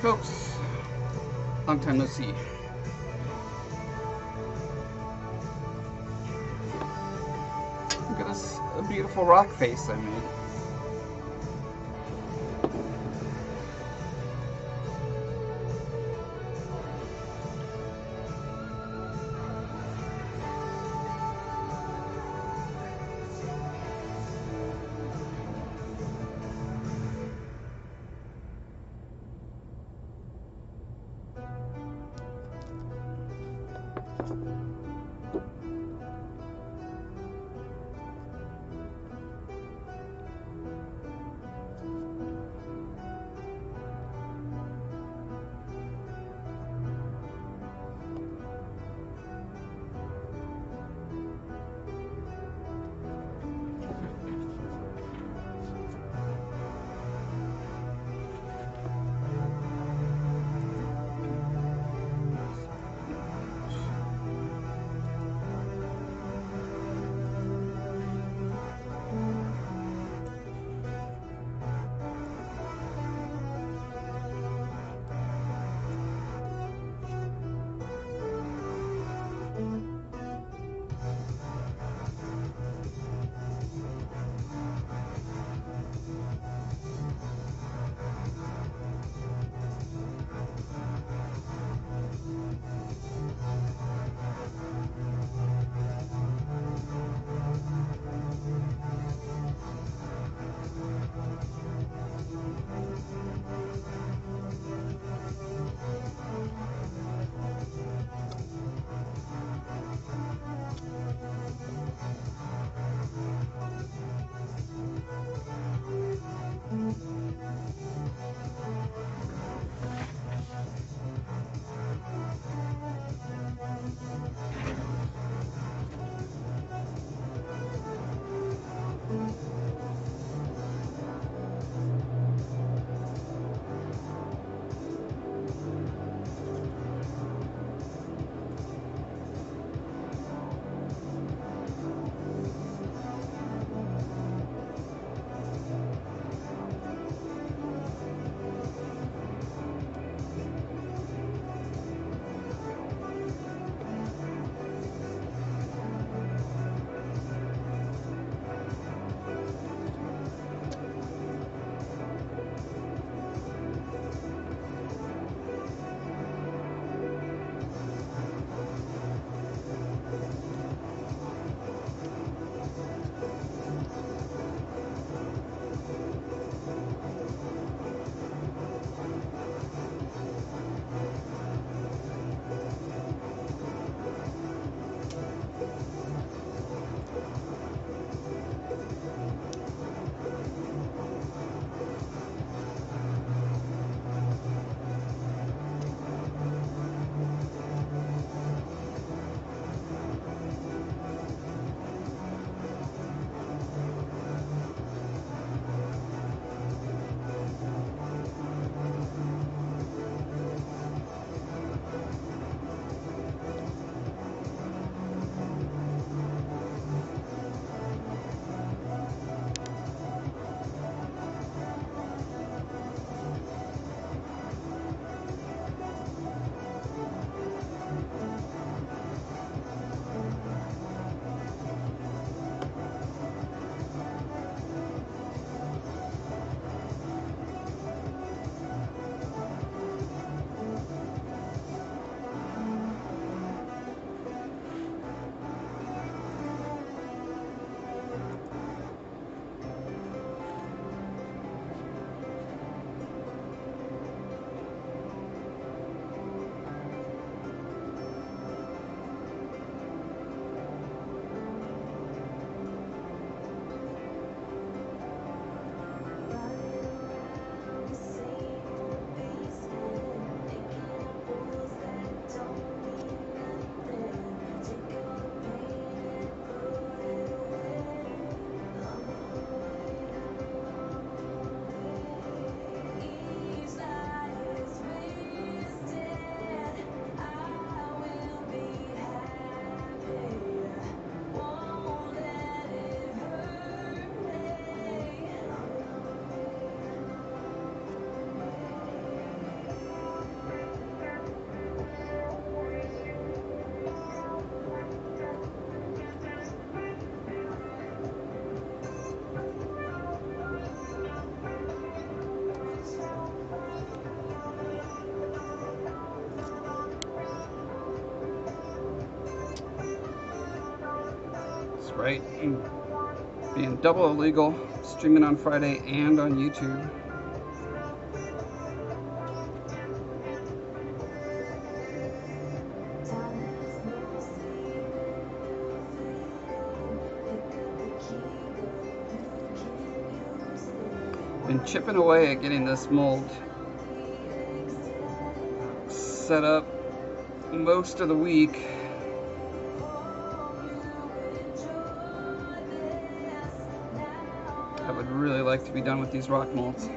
folks, long time no see. Look at this beautiful rock face I made. right? And being double illegal, streaming on Friday and on YouTube. Been chipping away at getting this mold set up most of the week. I would really like to be done with these rock molds.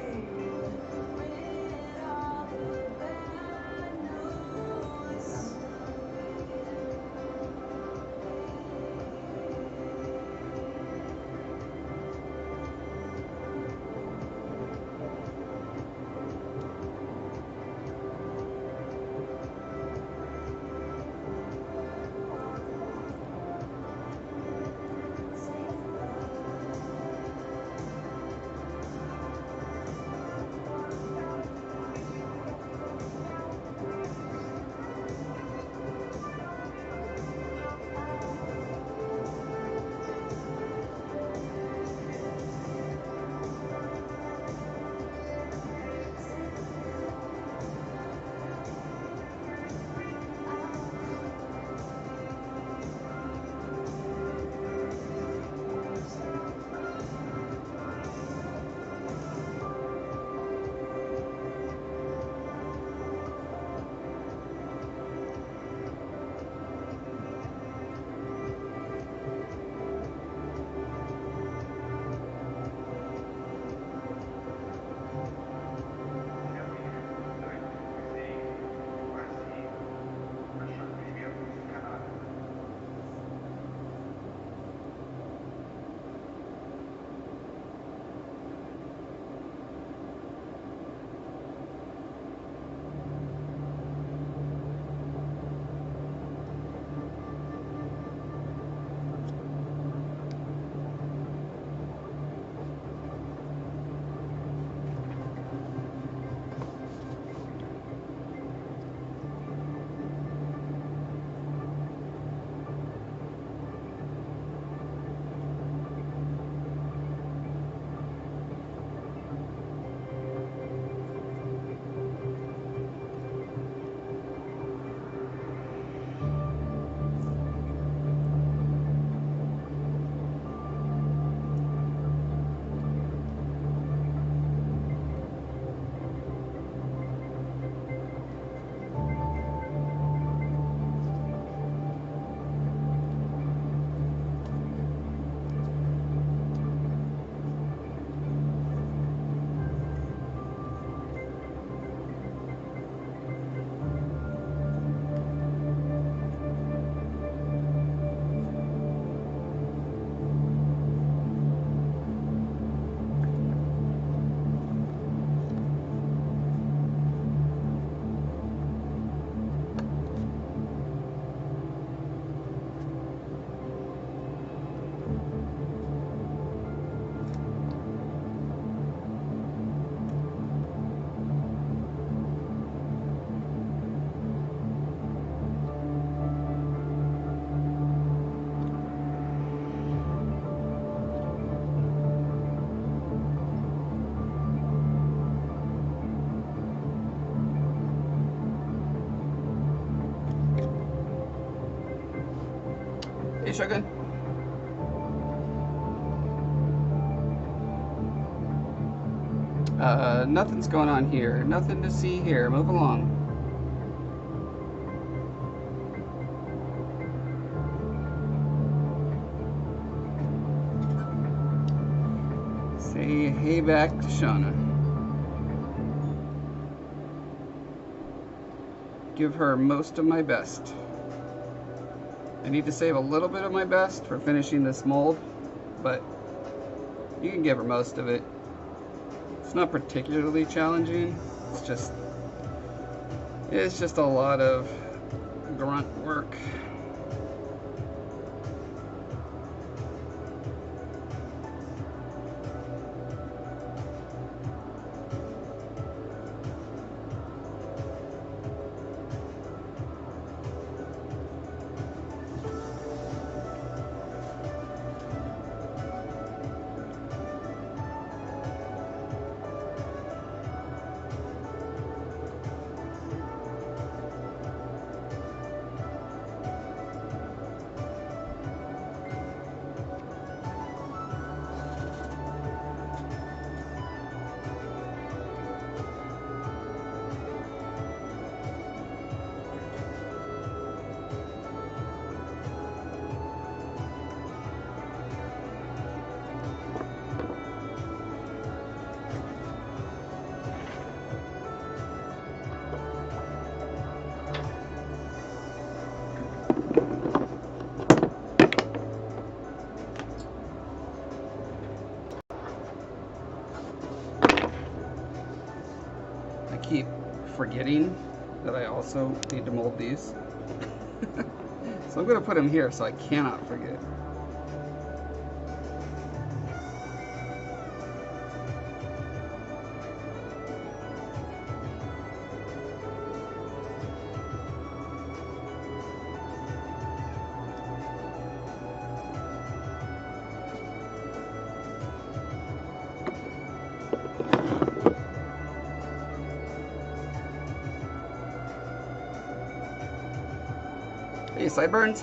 Hey, Shogun. Nothing's going on here. Nothing to see here. Move along. Say hey back to Shauna. Give her most of my best. I need to save a little bit of my best for finishing this mold, but you can give her most of it. It's not particularly challenging. It's just a lot of grunt work. forgetting that I also need to mold these. So I'm going to put them here so I cannot forget. Hey, sideburns.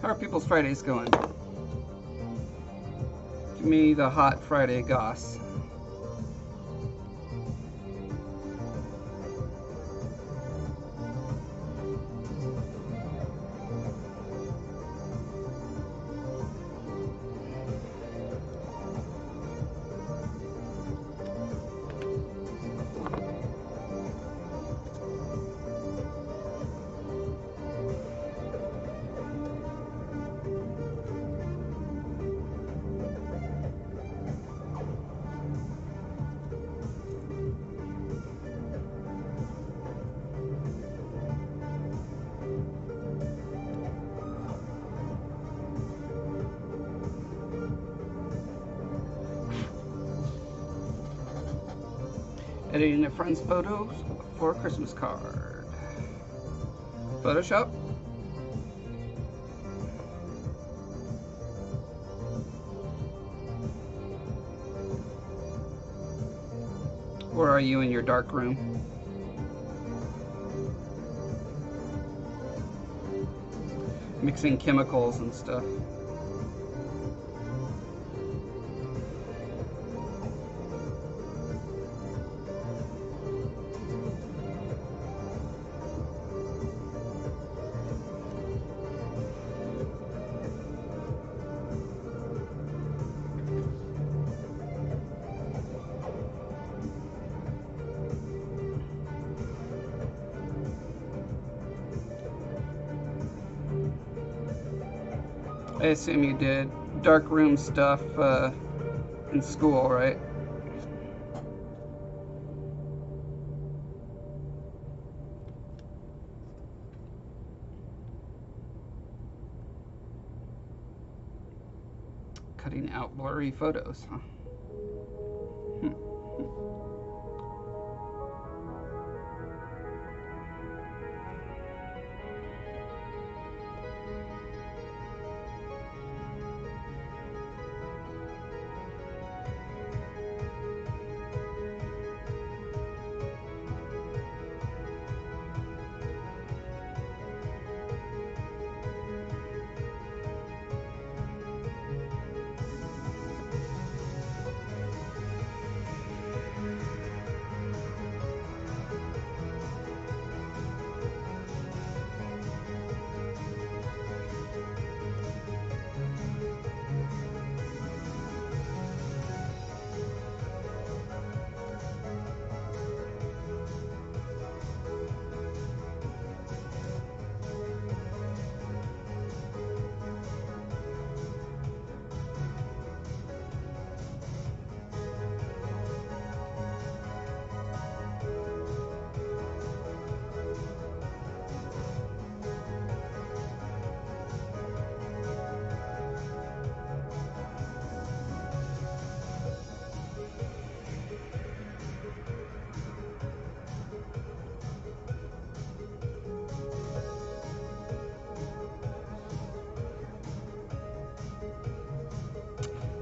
How are people's Fridays going? Give me the hot Friday goss. Editing a friend's photos for a Christmas card. Photoshop. Where are you in your dark room? Mixing chemicals and stuff. I assume you did dark room stuff in school, right? Cutting out blurry photos, huh?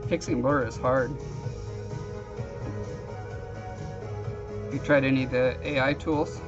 Fixing blur is hard. You tried any of the AI tools?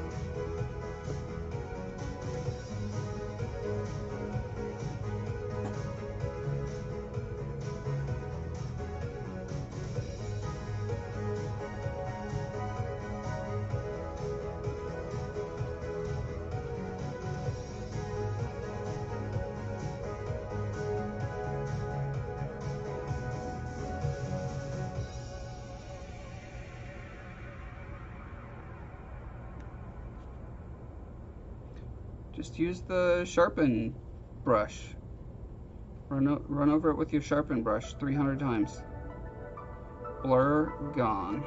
Just use the sharpen brush. Run over it with your sharpen brush 300 times. Blur gone.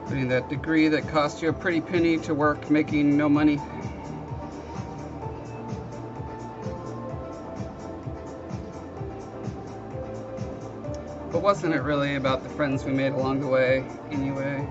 Getting that degree that cost you a pretty penny to work making no money. But wasn't it really about the friends we made along the way anyway?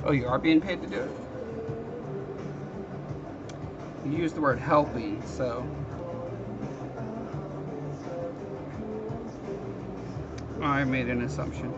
Oh, you are being paid to do it? You use the word helping, so I made an assumption.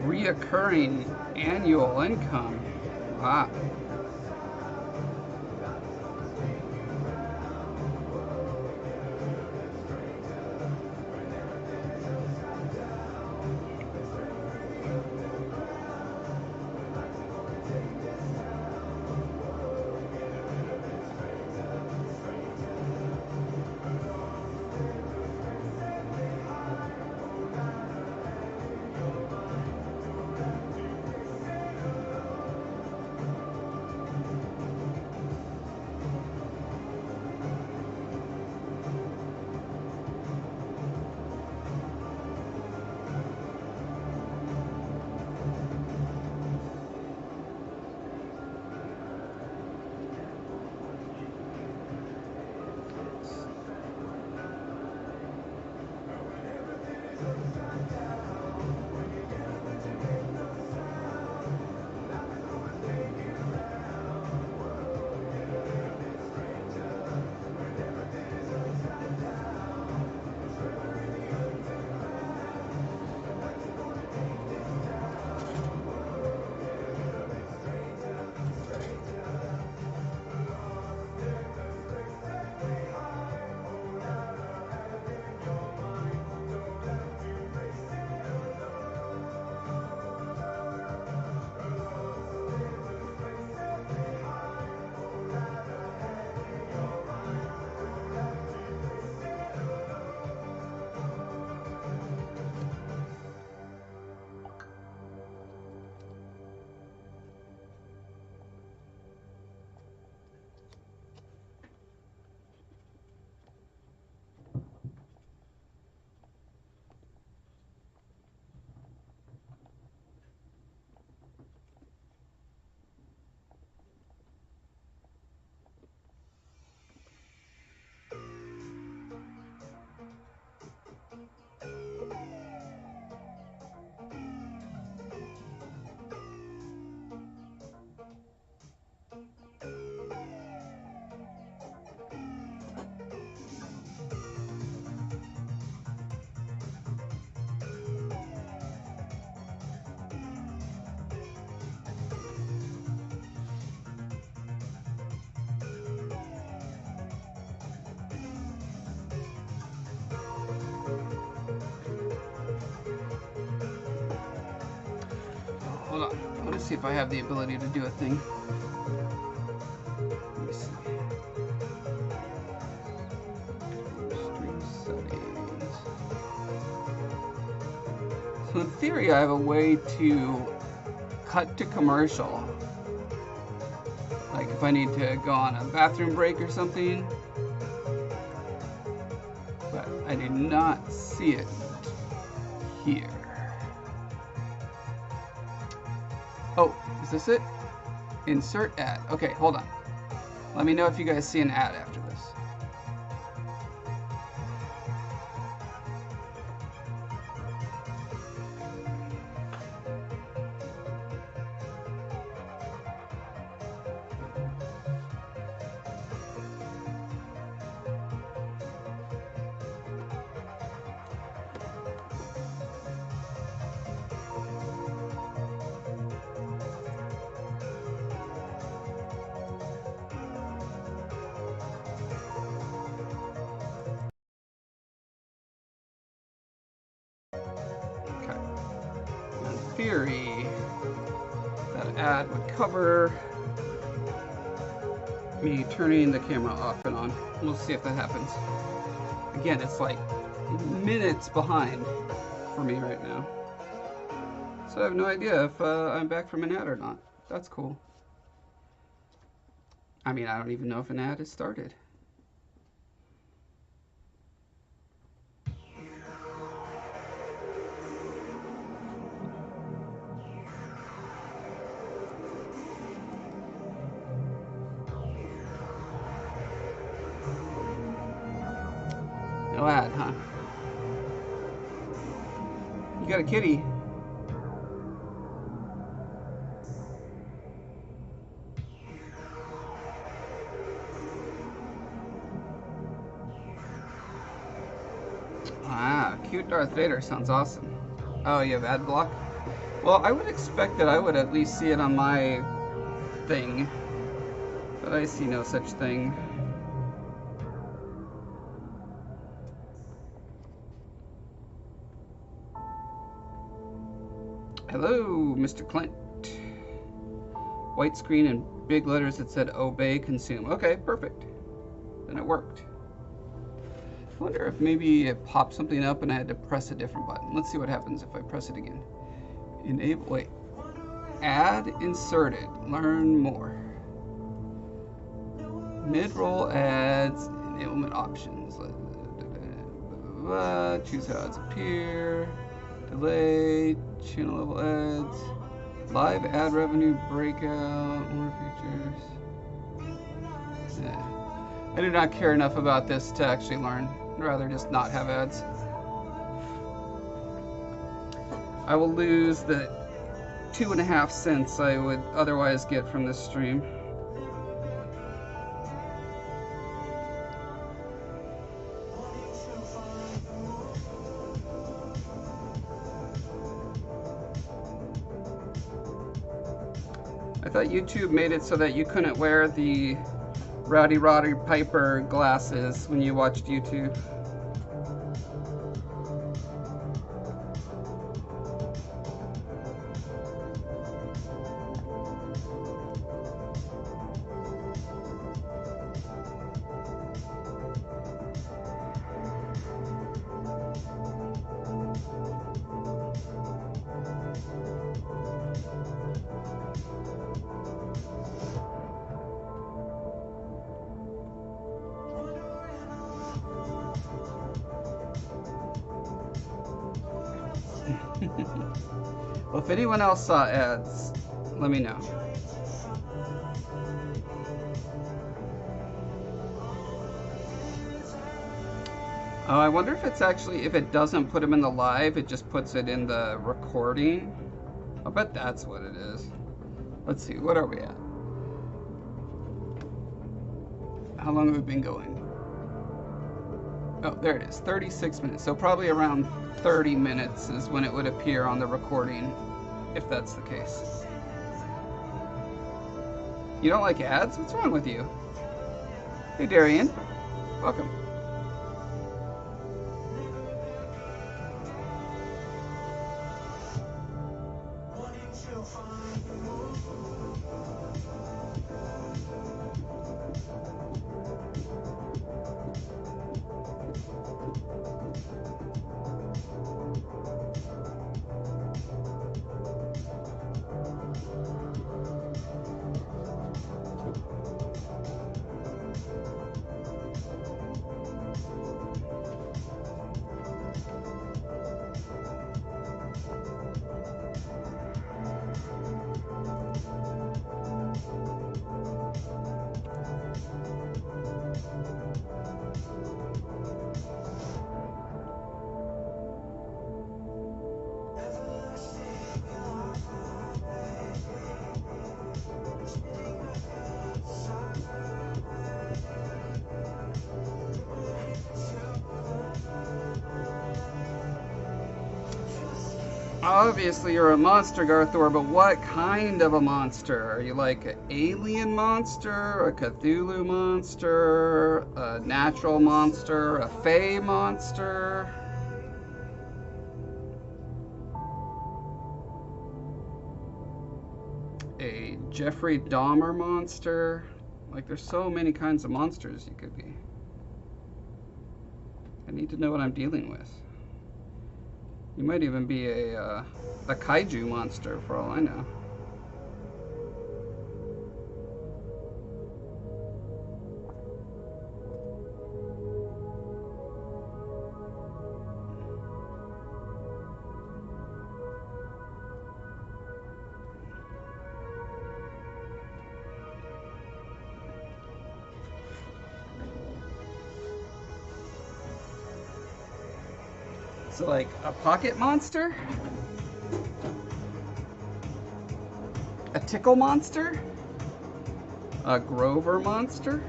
Reoccurring annual income. Wow. Hold on. I want to see if I have the ability to do a thing. Let me see. Stream settings. So in theory, I have a way to cut to commercial. Like if I need to go on a bathroom break or something. But I do not see it here. Oh, is this it? Insert ad. Okay, hold on. Let me know if you guys see an ad after this. Theory, that ad would cover me turning the camera off and on. We'll see if that happens. Again, it's like minutes behind for me right now. So I have no idea if I'm back from an ad or not. That's cool. I mean, I don't even know if an ad has started. No ad, huh? You got a kitty. Ah, cute Darth Vader sounds awesome. Oh, you have ad block? Well, I would expect that I would at least see it on my thing, but I see no such thing. Hello, Mr. Clint. White screen and big letters that said obey consume. Okay, perfect. Then it worked. I wonder if maybe it popped something up and I had to press a different button. Let's see what happens if I press it again. Enable, wait. Ad inserted. Learn more. Mid-roll ads, enablement options. Choose how ads appear. Delay, channel level ads. Live ad revenue breakout, more features. Yeah. I do not care enough about this to actually learn. I'd rather just not have ads. I will lose the 2.5 cents I would otherwise get from this stream. I thought YouTube made it so that you couldn't wear the Rowdy Roddy Piper glasses when you watched YouTube. Well, if anyone else saw ads, let me know. Oh, I wonder if it's actually, if it doesn't put them in the live, it just puts it in the recording. I bet that's what it is. Let's see, what are we at? How long have we been going? Oh, there it is, 36 minutes. So probably around 30 minutes is when it would appear on the recording, if that's the case. You don't like ads? What's wrong with you? Hey, Darian. Welcome. Obviously you're a monster, Garthor, but what kind of a monster? Are you like an alien monster, a Cthulhu monster, a natural monster, a fae monster? A Jeffrey Dahmer monster? Like, there's so many kinds of monsters you could be. I need to know what I'm dealing with. You might even be a kaiju monster, for all I know. So, like, a pocket monster? A tickle monster? A Grover monster?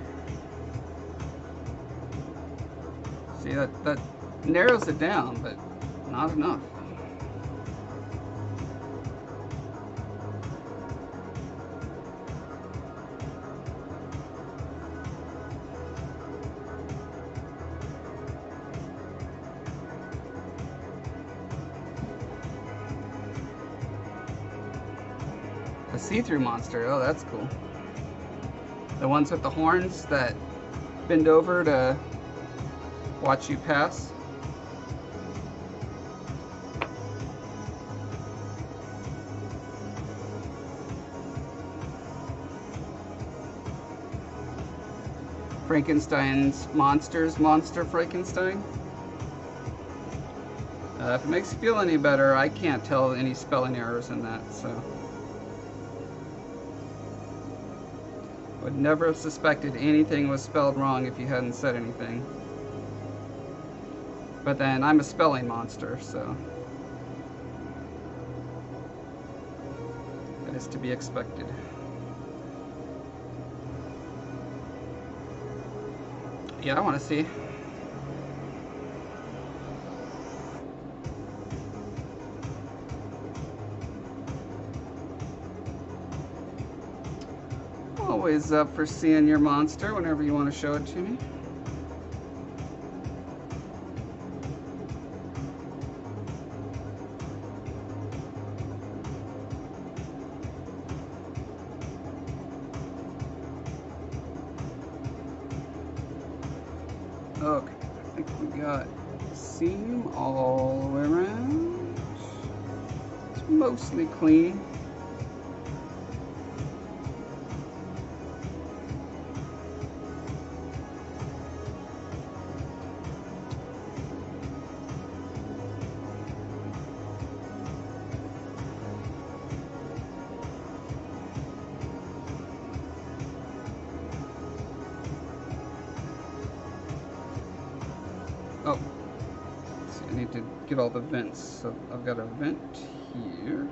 See, that narrows it down, but not enough. A see-through monster, oh, that's cool. The ones with the horns that bend over to watch you pass. Frankenstein's monsters, Monster Frankenstein. If it makes you feel any better, I can't tell any spelling errors in that, so. Would never have suspected anything was spelled wrong if you hadn't said anything. But then I'm a spelling monster, so. That is to be expected. Yeah, I want to see. Always up for seeing your monster whenever you want to show it to me. Okay, I think we got the seam all the way around. It's mostly clean. Oh, see, I need to get all the vents. So I've got a vent here.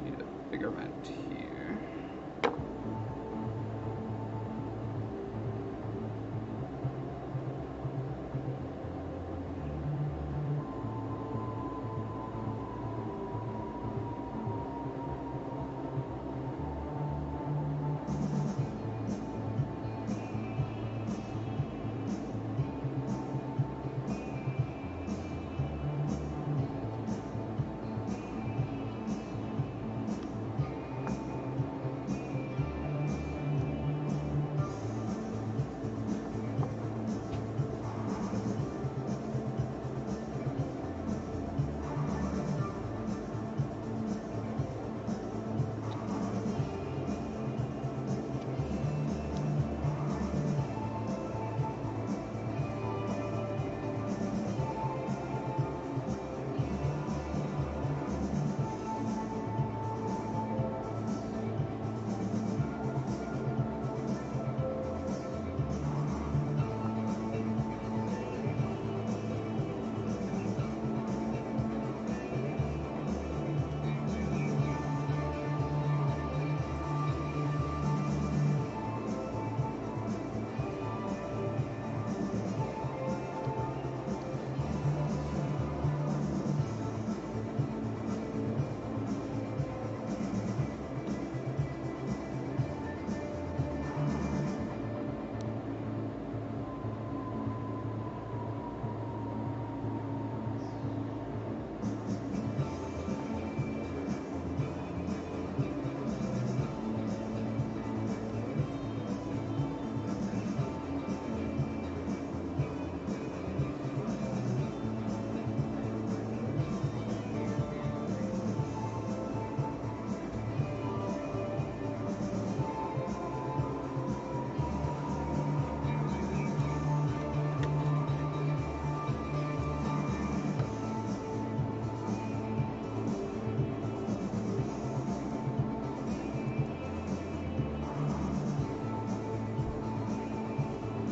Need a bigger vent here.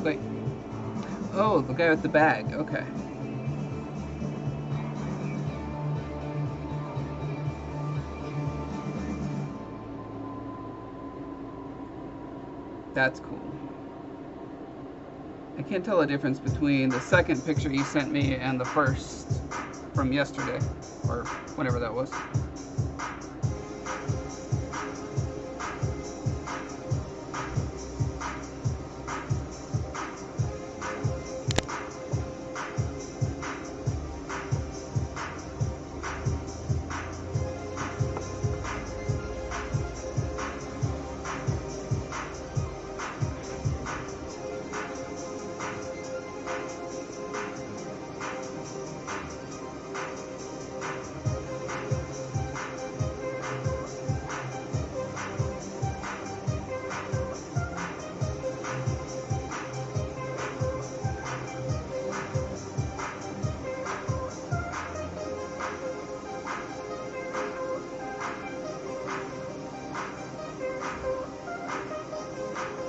Wait. Oh, the guy with the bag. Okay. That's cool. I can't tell the difference between the second picture you sent me and the first from yesterday, or whenever that was.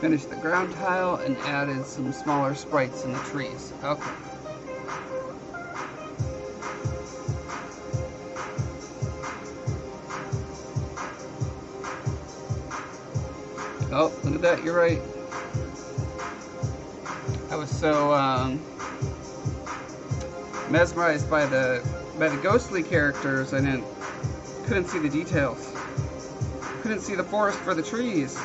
Finished the ground tile and added some smaller sprites in the trees. Okay. Oh, look at that, you're right. I was so mesmerized by the ghostly characters, I couldn't see the details. Couldn't see the forest for the trees.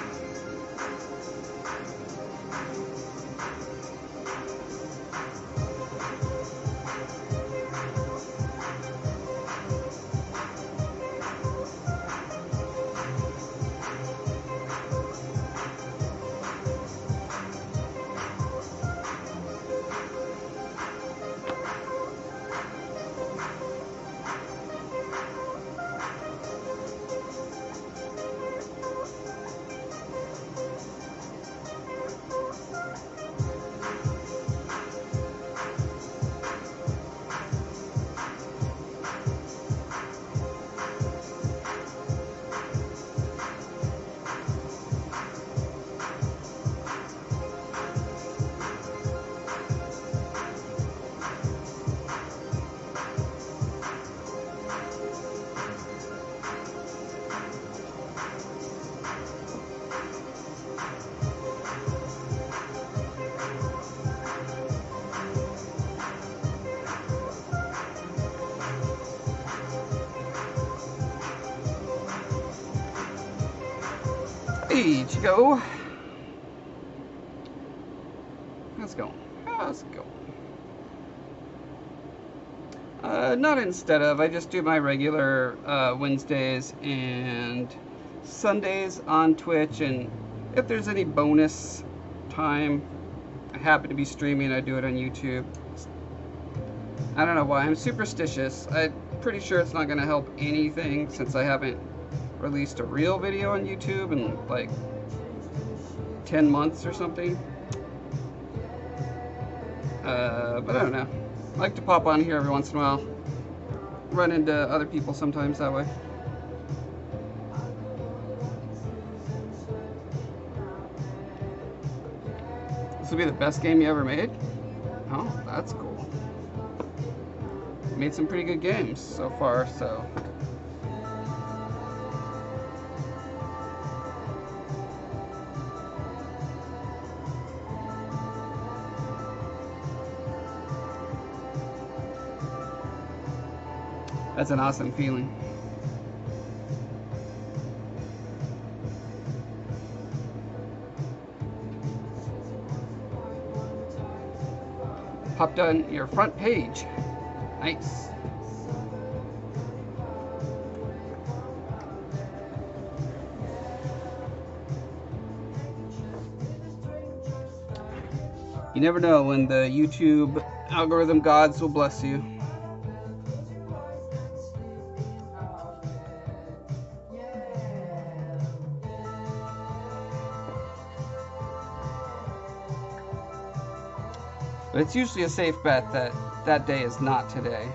Hey, Chico. How's it going? How's it going? Not instead of. I just do my regular Wednesdays and Sundays on Twitch, and if there's any bonus time, I happen to be streaming, I do it on YouTube. I don't know why. I'm superstitious. I'm pretty sure it's not going to help anything since I haven't released a real video on YouTube in like 10 months or something. But I don't know. I like to pop on here every once in a while. Run into other people sometimes that way. This will be the best game you ever made? Oh, that's cool. Made some pretty good games so far, so. That's an awesome feeling. Popped on your front page. Nice. You never know when the YouTube algorithm gods will bless you. But it's usually a safe bet that that day is not today.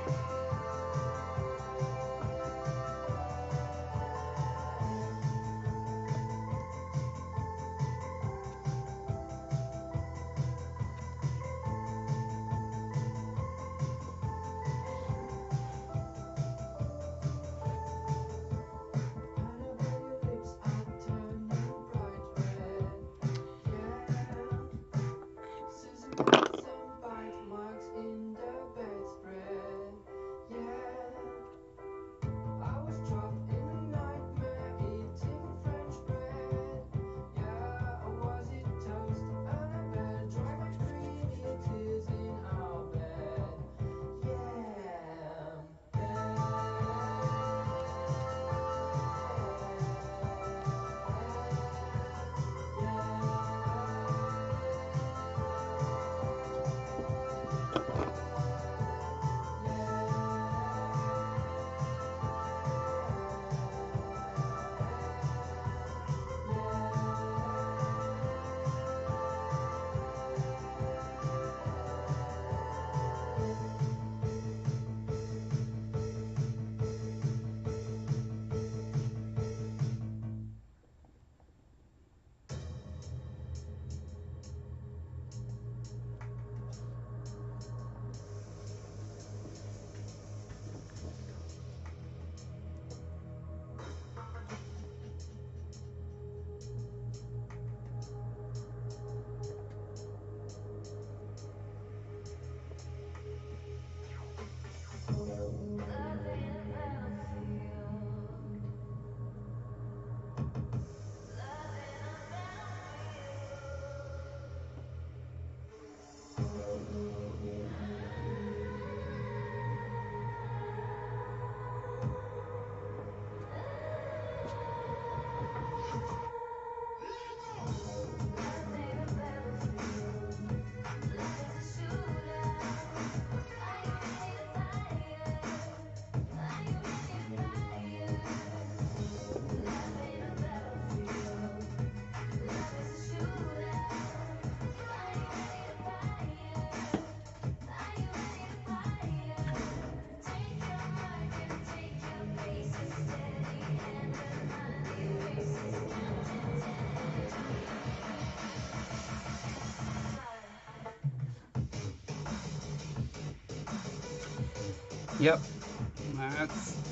Yep.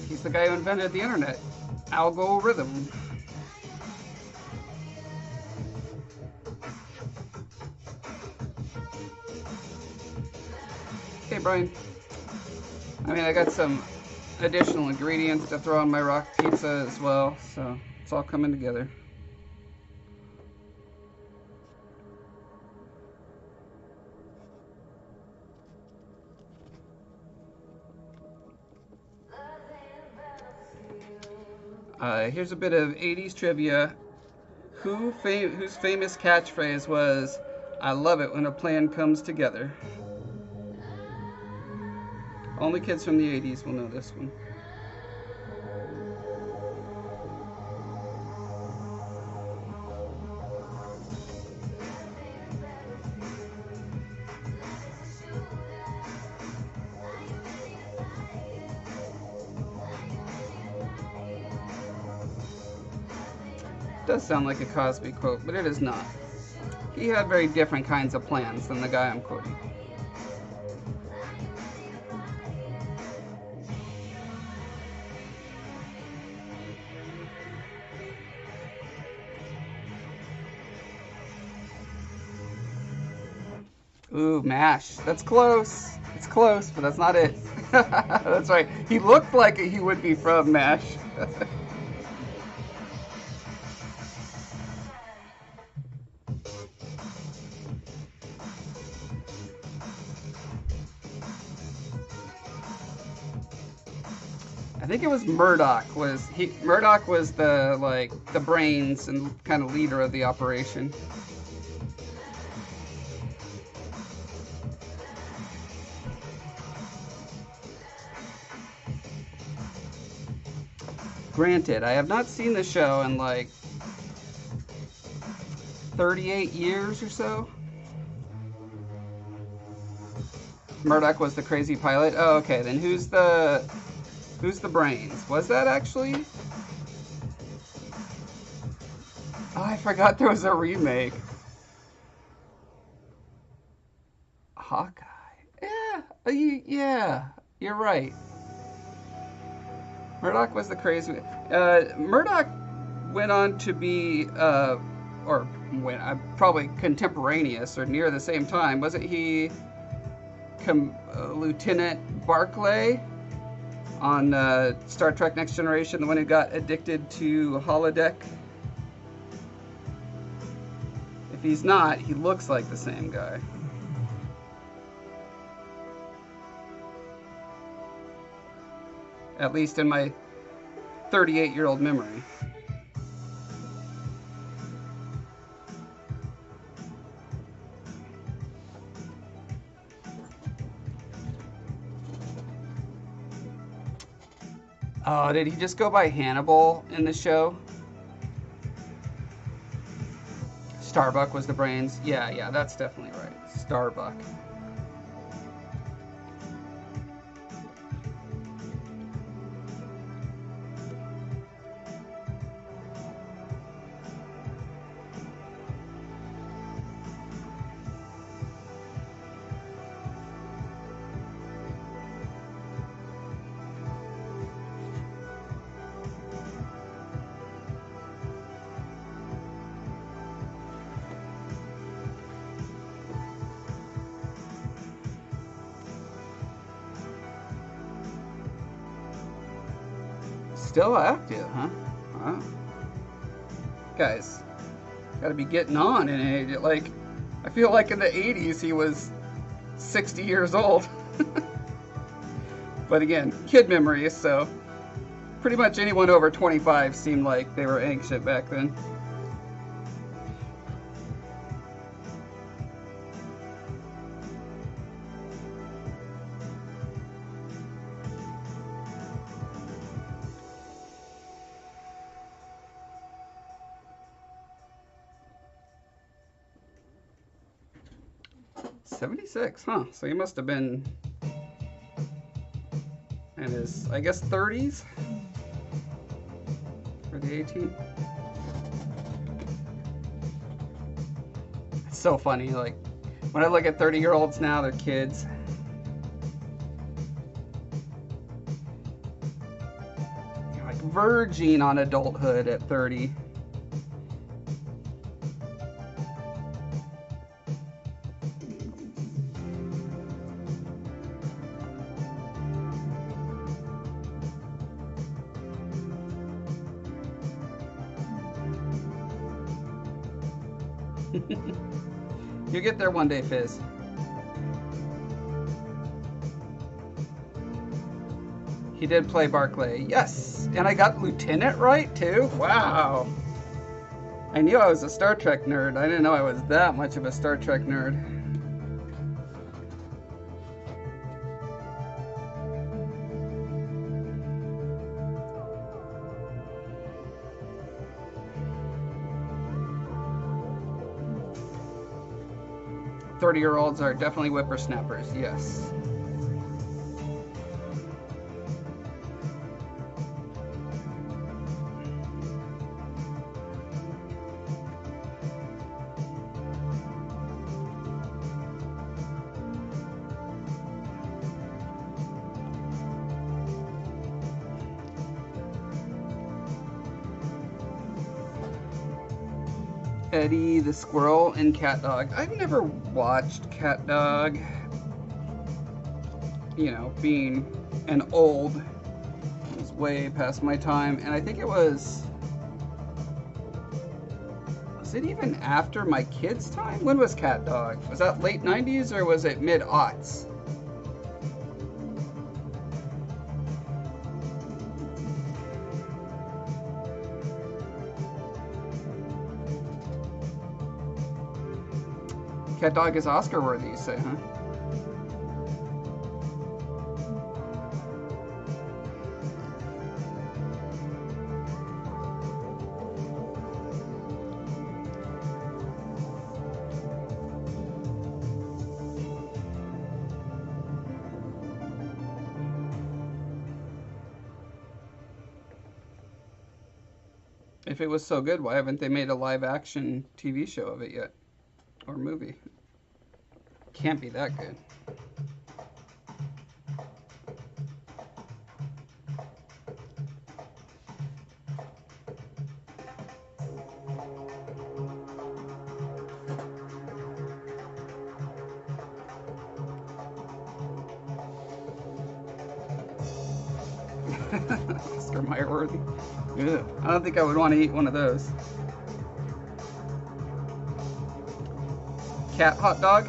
He's the guy who invented the internet. Algorithm. Hey, Brian. I mean, I got some additional ingredients to throw on my rock pizza as well, so it's all coming together. Here's a bit of 80s trivia. Whose famous catchphrase was, "I love it when a plan comes together"? Only kids from the 80s will know this one. Does sound like a Cosby quote, but it is not. He had very different kinds of plans than the guy I'm quoting. Ooh, MASH. That's close. It's close, but that's not it. That's right. He looked like he would be from MASH. I think it was Murdoch. Murdoch was the brains and kind of leader of the operation. Granted, I have not seen the show in like 38 years or so. Murdoch was the crazy pilot. Oh, okay. Then who's the brains? Was that actually? Oh, I forgot there was a remake. Hawkeye. Yeah, you're right. Murdoch was the crazy. Murdoch went on to be, probably contemporaneous or near the same time. Wasn't he Lieutenant Barclay on Star Trek Next Generation, the one who got addicted to holodeck? If he's not, he looks like the same guy. At least in my 38-year-old memory. Oh, did he just go by Hannibal in the show? Starbuck was the brains. Yeah, that's definitely right. Starbuck. Still active, huh? Wow. Guys, gotta be getting on in age. Like, I feel like in the 80s he was 60 years old. But again, kid memories, so pretty much anyone over 25 seemed like they were ancient back then. '76, huh? So he must have been in his, I guess, 30s for the 18. It's so funny, like, when I look at 30-year-olds now, they're kids. verging on adulthood at 30. You'll get there one day, Fizz. He did play Barclay. Yes! And I got Lieutenant right, too? Wow! I knew I was a Star Trek nerd. I didn't know I was that much of a Star Trek nerd. "30-year-olds are definitely whippersnappers," yes. Eddie the Squirrel and Cat Dog. I've never watched Cat Dog. You know, being an old, it was way past my time, and I think it was it even after my kids' time? When was Cat Dog? Was that late 90s or was it mid-aughts? Cat Dog is Oscar worthy, you say, huh? If it was so good, why haven't they made a live action TV show of it yet? Or movie? Can't be that good. Oscar Mayer worthy? Ugh. I don't think I would want to eat one of those. Cat hot dog?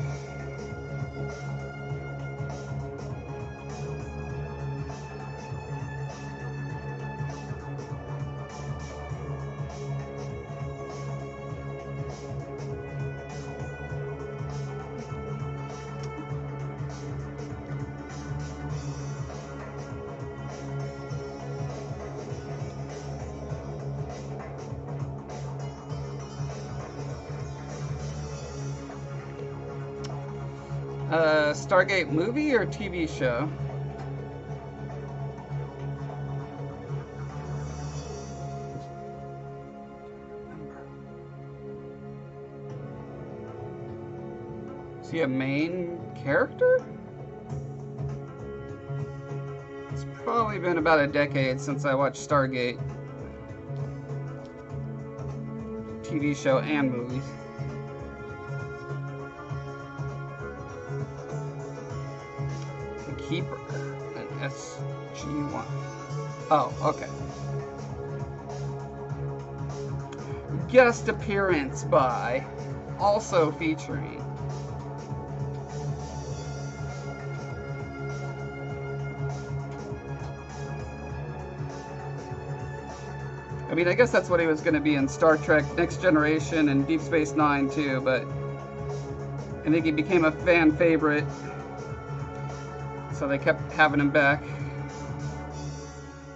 Stargate movie or TV show? Is he a main character? It's probably been about a decade since I watched Stargate. TV show and movies. Keeper, an SG-1. Oh, okay. Guest appearance by, also featuring. I mean, I guess that's what he was going to be in Star Trek Next Generation and Deep Space Nine too, but I think he became a fan favorite. So they kept having him back.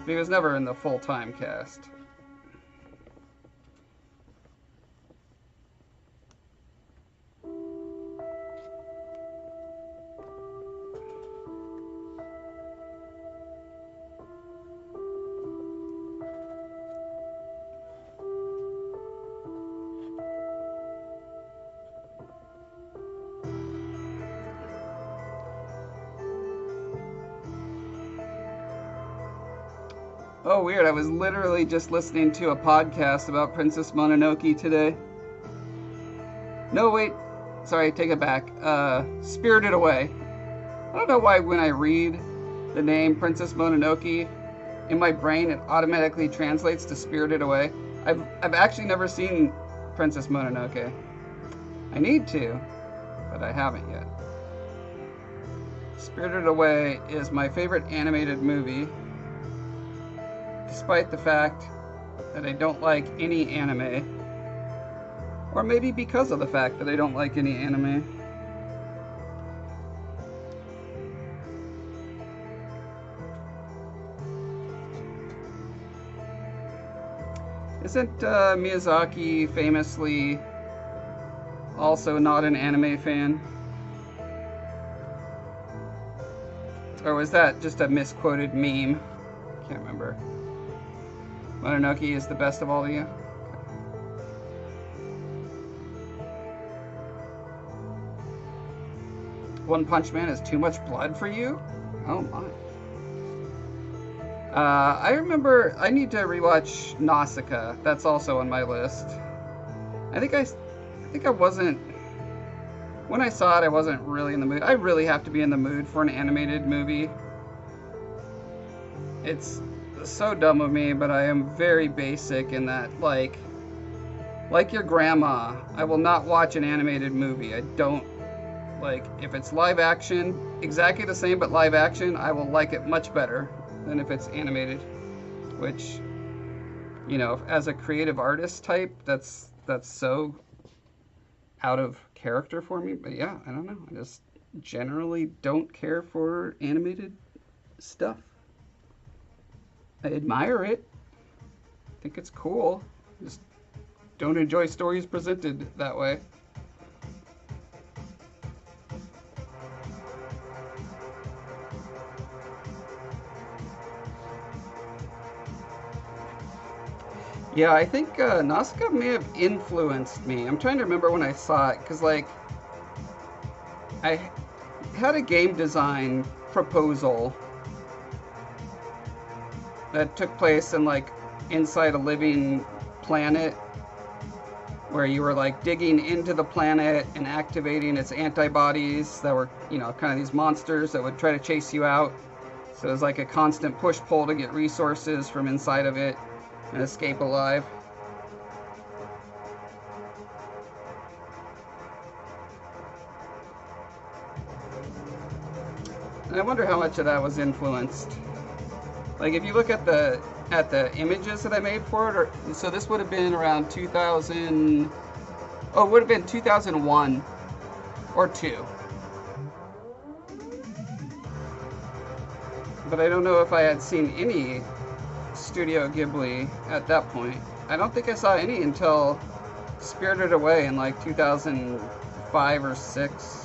But he was never in the full-time cast. Oh, weird. I was literally just listening to a podcast about Princess Mononoke today. No, wait. Sorry, take it back. Spirited Away. I don't know why when I read the name Princess Mononoke, in my brain it automatically translates to Spirited Away. I've actually never seen Princess Mononoke. I need to, but I haven't yet. Spirited Away is my favorite animated movie, despite the fact that I don't like any anime. Or maybe because of the fact that I don't like any anime. Isn't Miyazaki famously also not an anime fan? Or was that just a misquoted meme? Can't remember. Mononoke is the best of all of you? One Punch Man is too much blood for you? Oh my. I remember I need to rewatch Nausicaa. That's also on my list. I think I wasn't, when I saw it, I wasn't really in the mood. I really have to be in the mood for an animated movie. It's so dumb of me, but I am very basic in that, like your grandma, I will not watch an animated movie. I don't, like, if it's live action, exactly the same but live action, I will like it much better than if it's animated, which, you know, as a creative artist type, that's so out of character for me. But yeah, I don't know, I just generally don't care for animated stuff. I admire it, I think it's cool, just don't enjoy stories presented that way. Yeah, I think Nausicaa may have influenced me. I'm trying to remember when I saw it, because, like, I had a game design proposal that took place in, like, inside a living planet, where you were, like, digging into the planet and activating its antibodies that were, you know, kind of these monsters that would try to chase you out. So it was like a constant push-pull to get resources from inside of it and escape alive. And I wonder how much of that was influenced. Like, if you look at the images that I made for it, or so this would have been around 2000. Oh, it would have been 2001 or 2. But I don't know if I had seen any Studio Ghibli at that point. I don't think I saw any until Spirited Away in like 2005 or 6.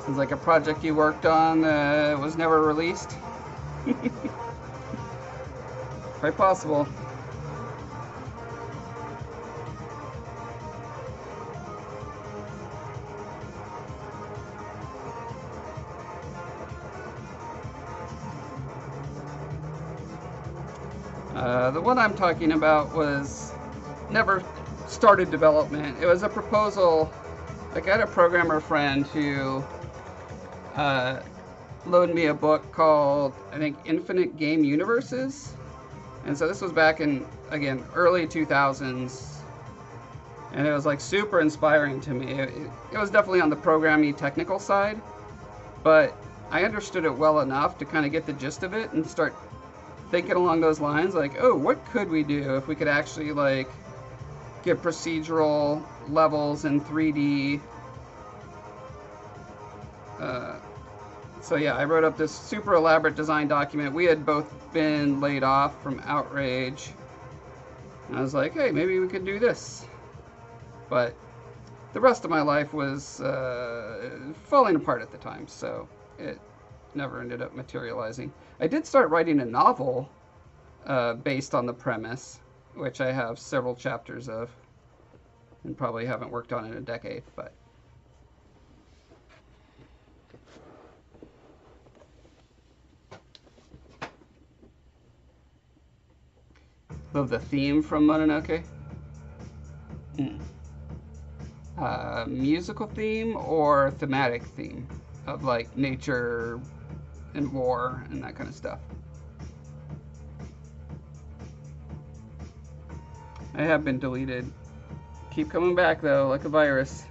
Sounds like a project you worked on was never released. Quite possible. The one I'm talking about was never started development. It was a proposal. Like, I had a programmer friend who loaned me a book called, I think, Infinite Game Universes. And so this was back in, again, early 2000s. And it was, like, super inspiring to me. It was definitely on the programming technical side. But I understood it well enough to kind of get the gist of it and start thinking along those lines. Like, oh, what could we do if we could actually, like, get procedural levels in 3D? So yeah, I wrote up this super elaborate design document. We had both been laid off from Outrage, And I was like, hey, maybe we could do this. But the rest of my life was falling apart at the time, so it never ended up materializing. I did start writing a novel based on the premise, which I have several chapters of, and probably haven't worked on in a decade, but. Love the theme from Mononoke. Musical theme or thematic theme of like nature and war and that kind of stuff. I have been deleted. Keep coming back though, like a virus.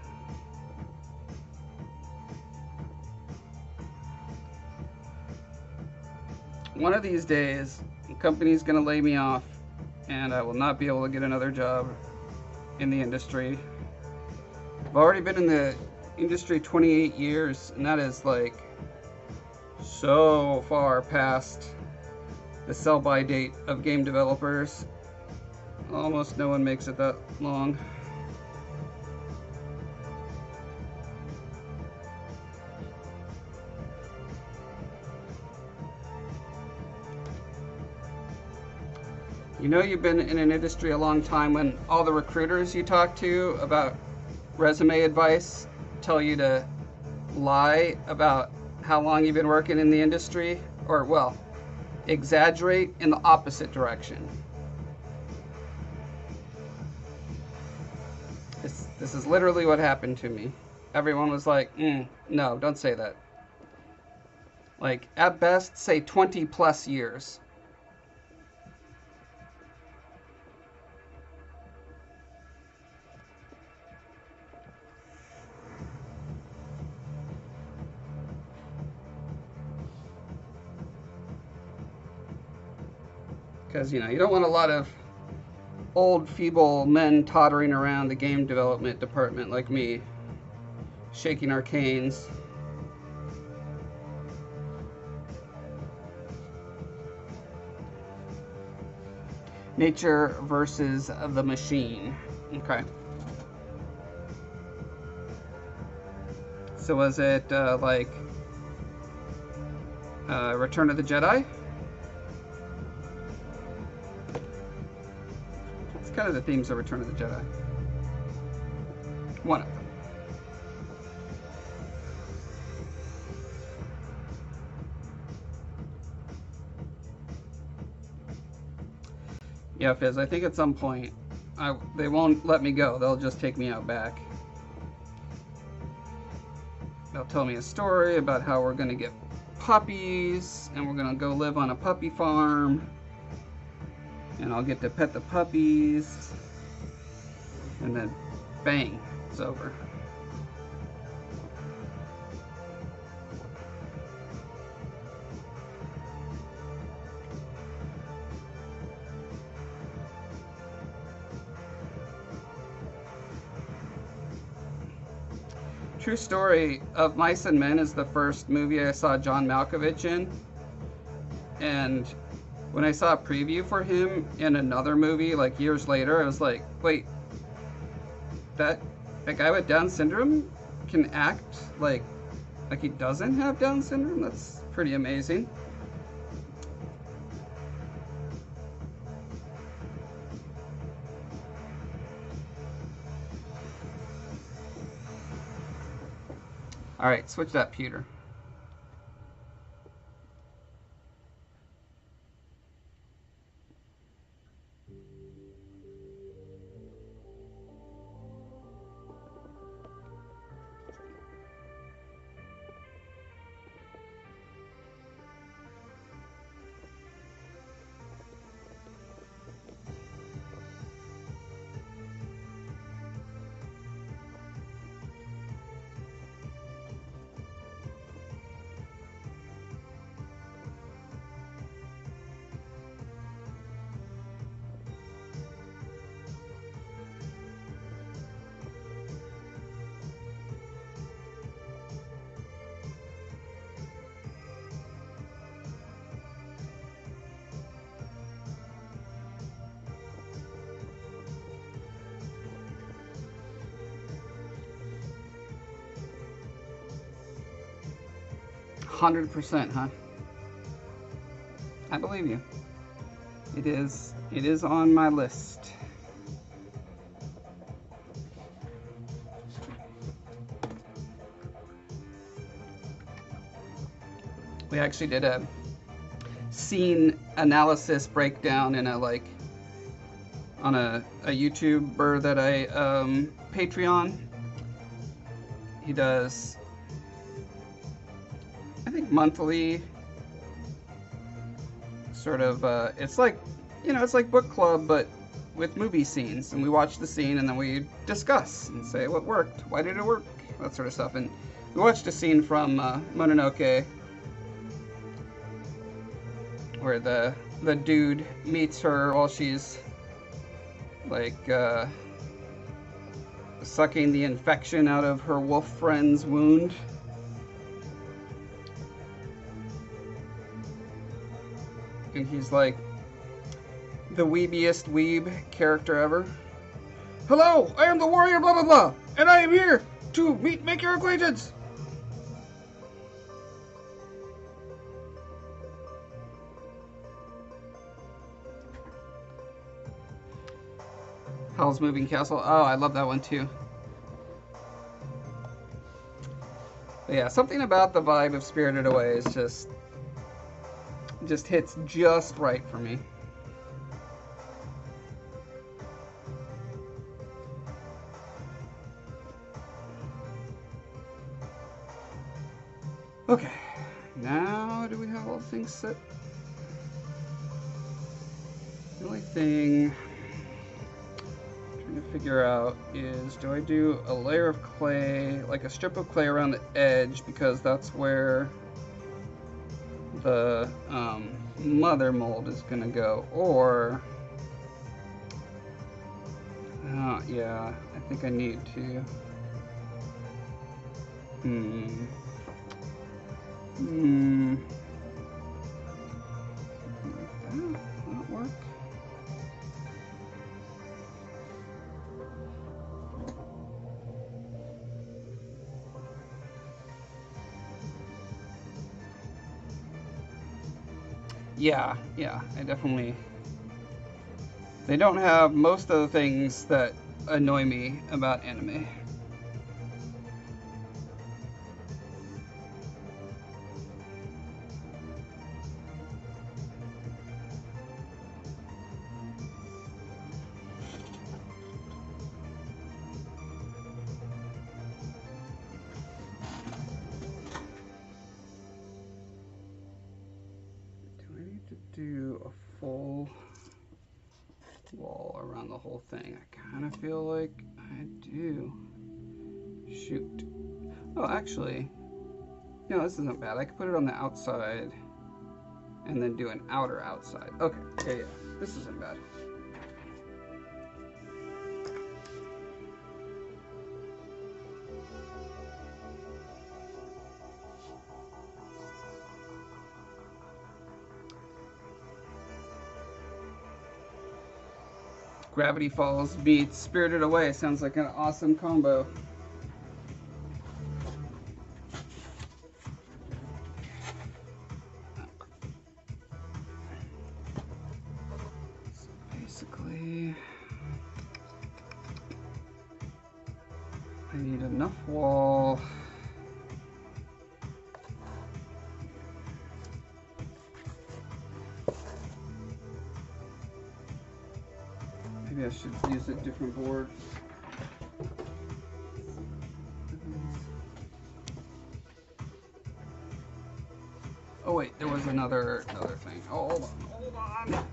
One of these days, the company's gonna lay me off and I will not be able to get another job in the industry. I've already been in the industry 28 years, and that is like so far past the sell-by date of game developers. Almost no one makes it that long. You know you've been in an industry a long time when all the recruiters you talk to about resume advice tell you to lie about how long you've been working in the industry, or well, exaggerate in the opposite direction. This is literally what happened to me. Everyone was like, no, don't say that. Like, at best, say 20 plus years. Because, you know, you don't want a lot of old, feeble men tottering around the game development department like me, shaking our canes. Nature versus the machine. Okay. So was it like Return of the Jedi? It's kind of the themes of Return of the Jedi. One of them. Yeah, Fizz, I think at some point they won't let me go. They'll just take me out back. They'll tell me a story about how we're going to get puppies and we're going to go live on a puppy farm. And I'll get to pet the puppies. And then bang, it's over. True story, Of Mice and Men is the first movie I saw John Malkovich in. And when I saw a preview for him in another movie, like years later, I was like, wait, that guy with Down syndrome can act like he doesn't have Down syndrome? That's pretty amazing. All right, switch that pewter. 100%, huh? I believe you. It is on my list. We actually did a scene analysis breakdown in a on a YouTuber that I Patreon. He does, I think, monthly sort of it's like, you know, it's like book club but with movie scenes, and we watch the scene and then we discuss and say what worked, why did it work, that sort of stuff. And we watched a scene from Mononoke where the dude meets her while she's sucking the infection out of her wolf friend's wound. And he's like the weebiest weeb character ever. Hello, I am the warrior blah blah blah, and I am here to make your acquaintance. Howl's Moving Castle. Oh, I love that one too. But yeah, something about the vibe of Spirited Away is just hits just right for me. Okay, now do we have all things set? The only thing I'm trying to figure out is, do I do a layer of clay, like a strip of clay around the edge, because that's where the mother mold is gonna go, or yeah, I think I need to that not work. Yeah, I definitely... They don't have most of the things that annoy me about anime. Do a full wall around the whole thing. I kind of feel like I do. Shoot. Oh, actually, no, this isn't bad. I could put it on the outside and then do an outer outside. Okay, yeah, this isn't bad. Gravity Falls beats Spirited Away. Sounds like an awesome combo. So basically, I need enough wall. Maybe I should use a different board. Oh wait, there was another thing. Oh, hold on. I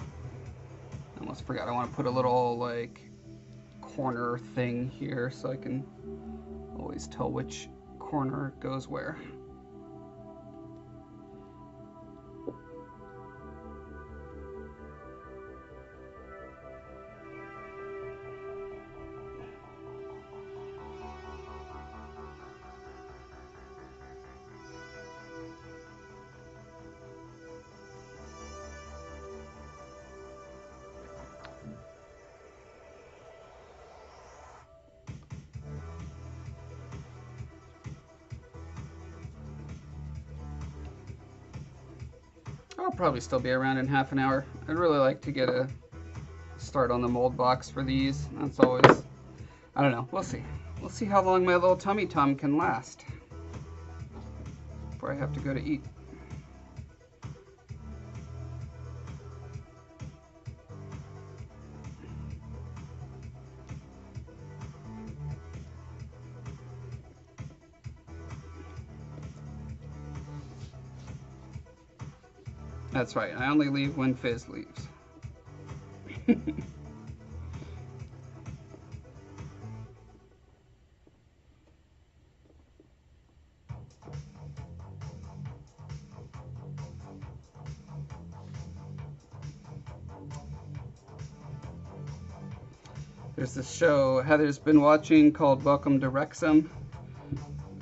almost forgot. I want to put a little like corner thing here so I can always tell which corner goes where. I'll probably still be around in half an hour. I'd really like to get a start on the mold box for these. That's always, I don't know, we'll see. We'll see how long my little tummy tum can last before I have to go to eat. That's right, I only leave when Fizz leaves. There's this show Heather's been watching called Welcome to Wrexham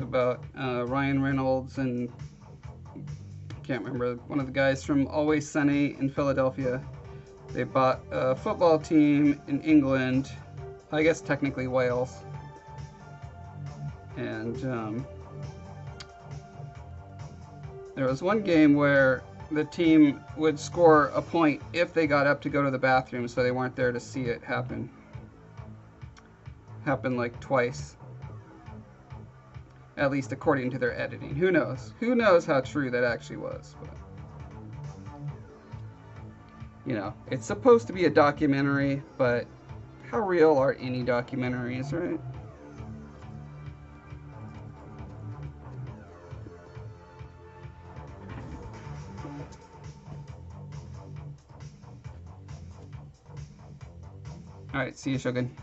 about Ryan Reynolds and I can't remember, one of the guys from Always Sunny in Philadelphia. They bought a football team in England, I guess technically Wales, and there was one game where the team would score a point if they got up to go to the bathroom, so they weren't there to see it happen. Happened like twice, at least according to their editing. Who knows? Who knows how true that actually was? But, you know, it's supposed to be a documentary, but how real are any documentaries, right? All right, see you, Shogun.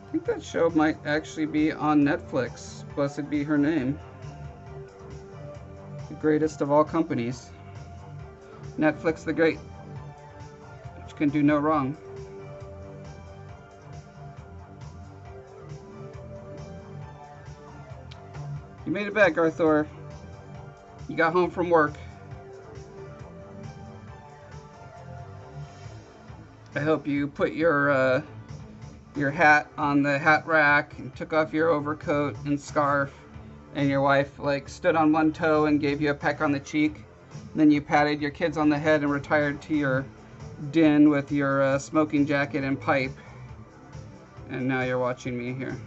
I think that show might actually be on Netflix. Blessed be her name. The greatest of all companies. Netflix the Great, which can do no wrong. You made it back, Arthur. You got home from work. I hope you put your hat on the hat rack and took off your overcoat and scarf, and your wife like stood on one toe and gave you a peck on the cheek. And then you patted your kids on the head and retired to your den with your smoking jacket and pipe. And now you're watching me here.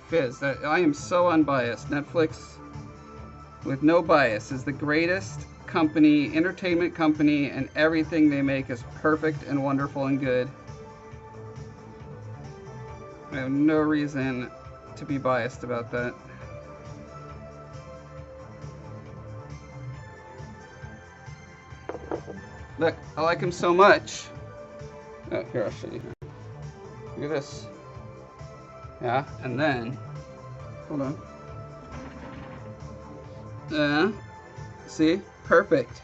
Fizz, I am so unbiased. Netflix, with no bias, is the greatest company, entertainment company, and everything they make is perfect and wonderful and good. I have no reason to be biased about that. Look, I like him so much. Oh, here, I'll show you. Look at this. Yeah, and then, hold on. See? Perfect.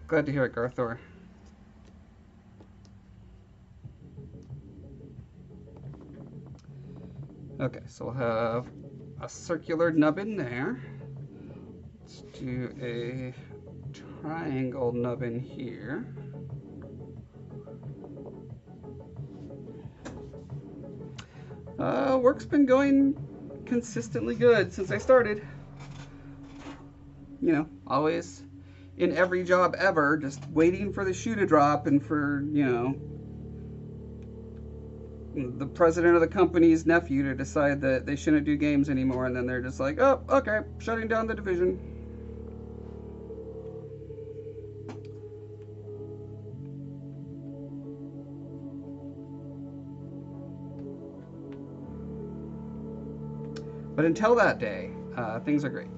Glad to hear it, Garthor. Okay, so we'll have a circular nubbin there. Let's do a triangle nubbin here. Work's been going consistently good since I started. You know, always in every job ever, just waiting for the shoe to drop and for, you know, the president of the company's nephew to decide that they shouldn't do games anymore, and then they're just like, oh, okay, shutting down the division. But until that day, things are great.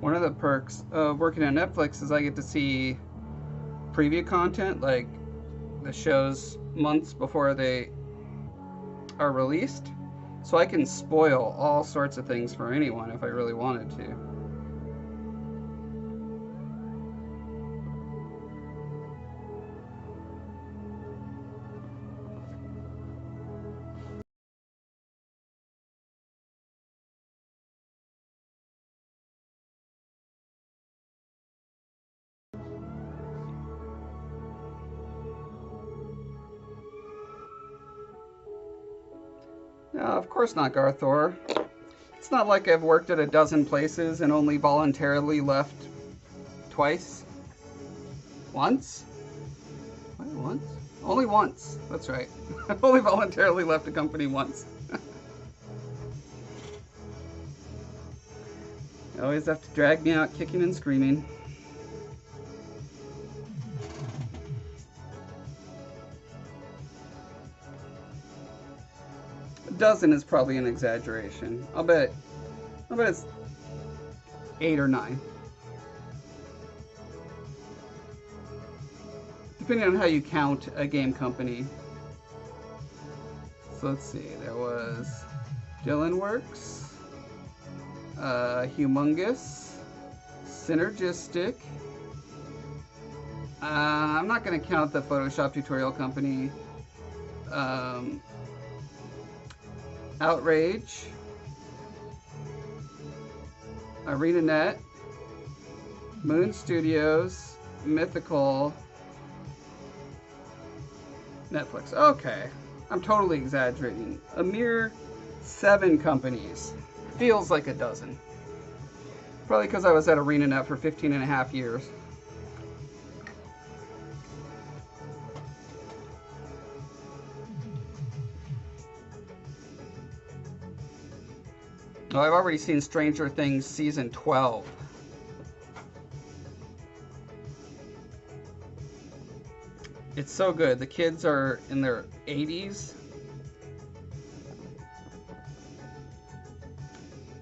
One of the perks of working at Netflix is I get to see preview content, like the shows months before they are released. So I can spoil all sorts of things for anyone if I really wanted to. No, of course not, Garthor. It's not like I've worked at a dozen places and only voluntarily left twice. Once? What, once? Only once. That's right. I've only voluntarily left a company once. You always have to drag me out kicking and screaming. A dozen is probably an exaggeration. I'll bet it's 8 or 9. Depending on how you count a game company. So let's see, there was Dylanworks, Humongous, Synergistic. I'm not going to count the Photoshop tutorial company. Outrage, ArenaNet, Moon Studios, Mythical, Netflix. Okay, I'm totally exaggerating. A mere 7 companies. Feels like a dozen. Probably because I was at ArenaNet for 15 and a half years. Oh, I've already seen Stranger Things season 12. It's so good. The kids are in their 80s.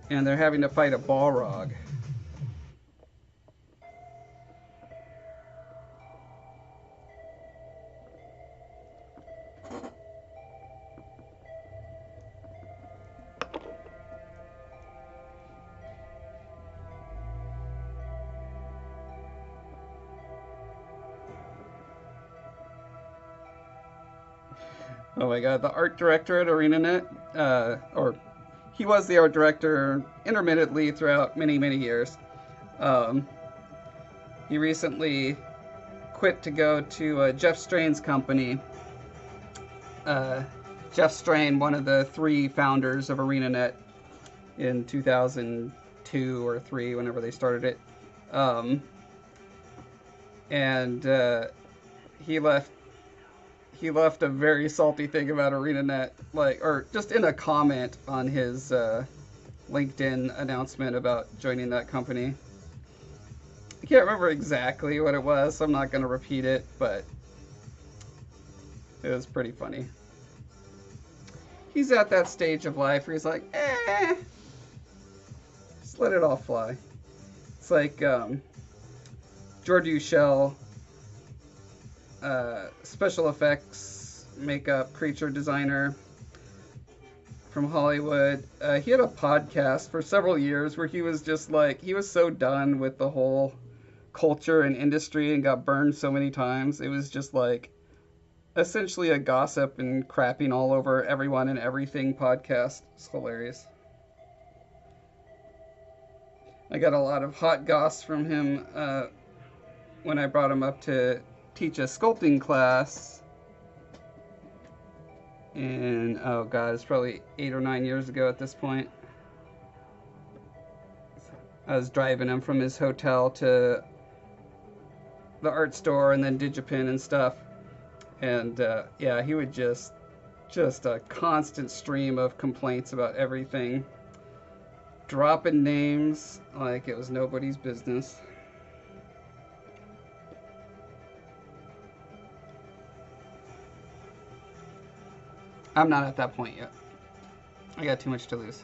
And they're having to fight a Balrog. Oh my god, the art director at ArenaNet, or he was the art director intermittently throughout many, many years. He recently quit to go to Jeff Strain's company. Jeff Strain, one of the 3 founders of ArenaNet in 2002 or 3, whenever they started it. He left a very salty thing about ArenaNet, or just in a comment on his LinkedIn announcement about joining that company. I can't remember exactly what it was, so I'm not going to repeat it, but it was pretty funny. He's at that stage of life where he's like, just let it all fly. It's like George Ushell, special effects, makeup, creature designer from Hollywood. He had a podcast for several years where he was just like, he was so done with the whole culture and industry and got burned so many times. It was just like essentially a gossip and crapping all over everyone and everything podcast. It's hilarious. I got a lot of hot goss from him when I brought him up to teach a sculpting class. And oh god, it's probably 8 or 9 years ago at this point. I was driving him from his hotel to the art store and then Digipin and stuff. And yeah, he would just a constant stream of complaints about everything. Dropping names like it was nobody's business. I'm not at that point yet. I got too much to lose.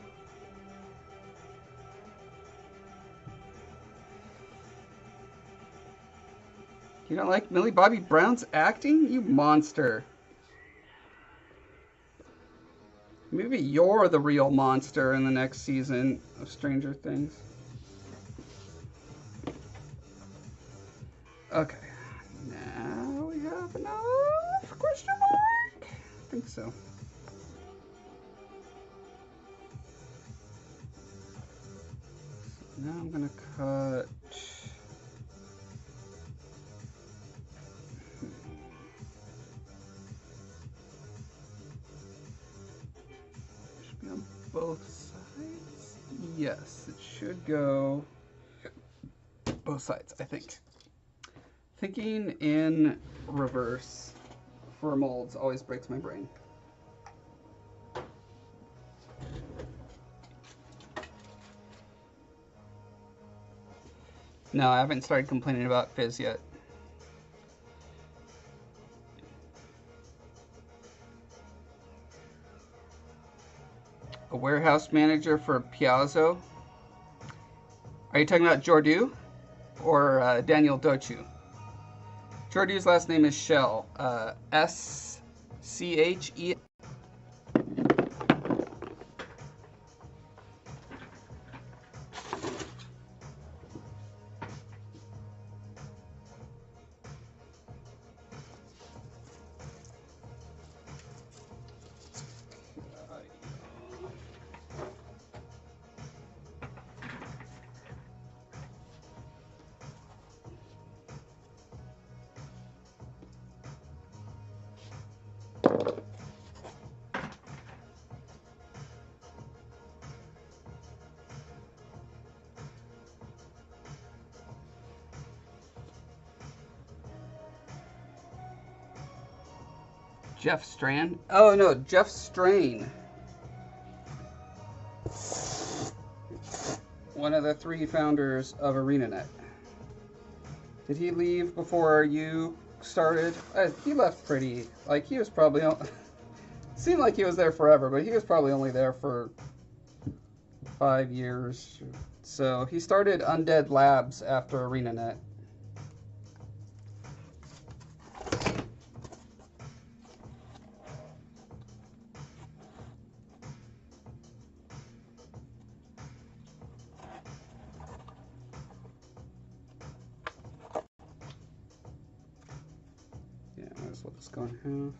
You don't like Millie Bobby Brown's acting? You monster. Maybe you're the real monster in the next season of Stranger Things. Okay. Now we have enough? Question mark? I think so. Now I'm gonna cut. Should be on both sides. Yes, it should go both sides, I think. Thinking in reverse for molds always breaks my brain. No, I haven't started complaining about fizz yet. A warehouse manager for Piazzo. Are you talking about Jordu or Daniel Dochu? Jordu's last name is Schell. S-C-H-E. Jeff Strand? Oh no, Jeff Strain. One of the 3 founders of ArenaNet. Did he leave before you started? He left pretty, like he was probably, seemed like he was there forever, but he was probably only there for 5 years. So he started Undead Labs after ArenaNet. Might as well just go in half.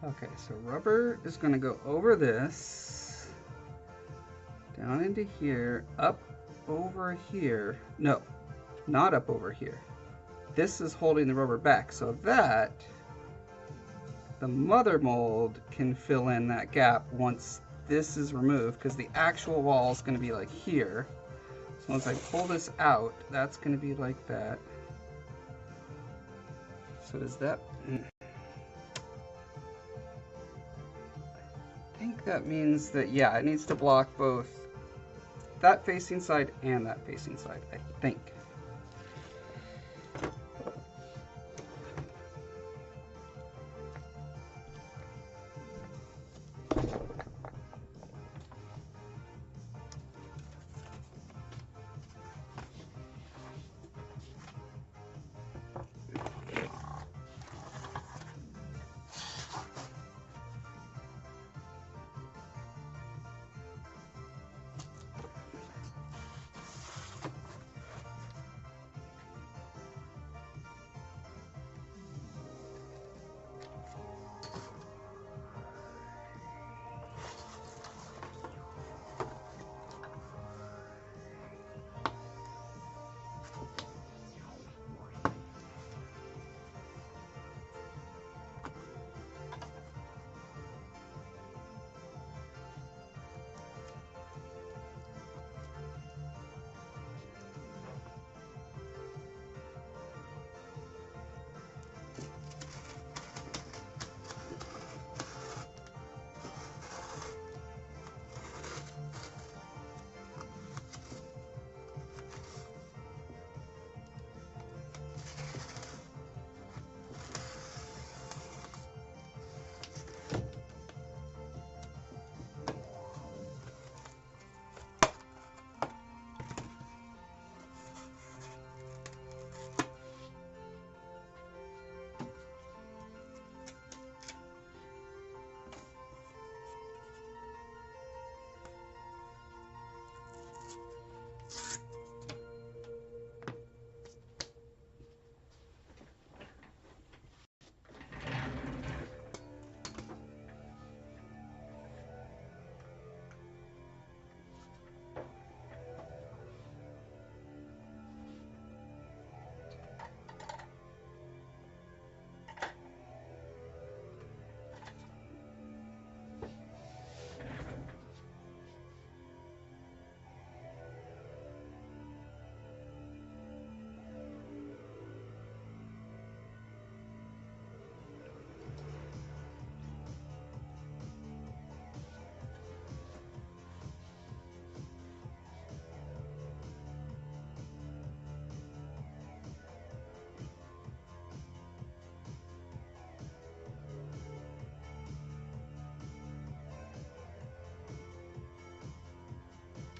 Okay, so rubber is going to go over this, down into here, up over here. No, not up over here. This is holding the rubber back so that the mother mold can fill in that gap once this is removed, because the actual wall is going to be like here. So once I pull this out, that's going to be like that. So does that... I think that means that, yeah, it needs to block both that facing side and that facing side, I think.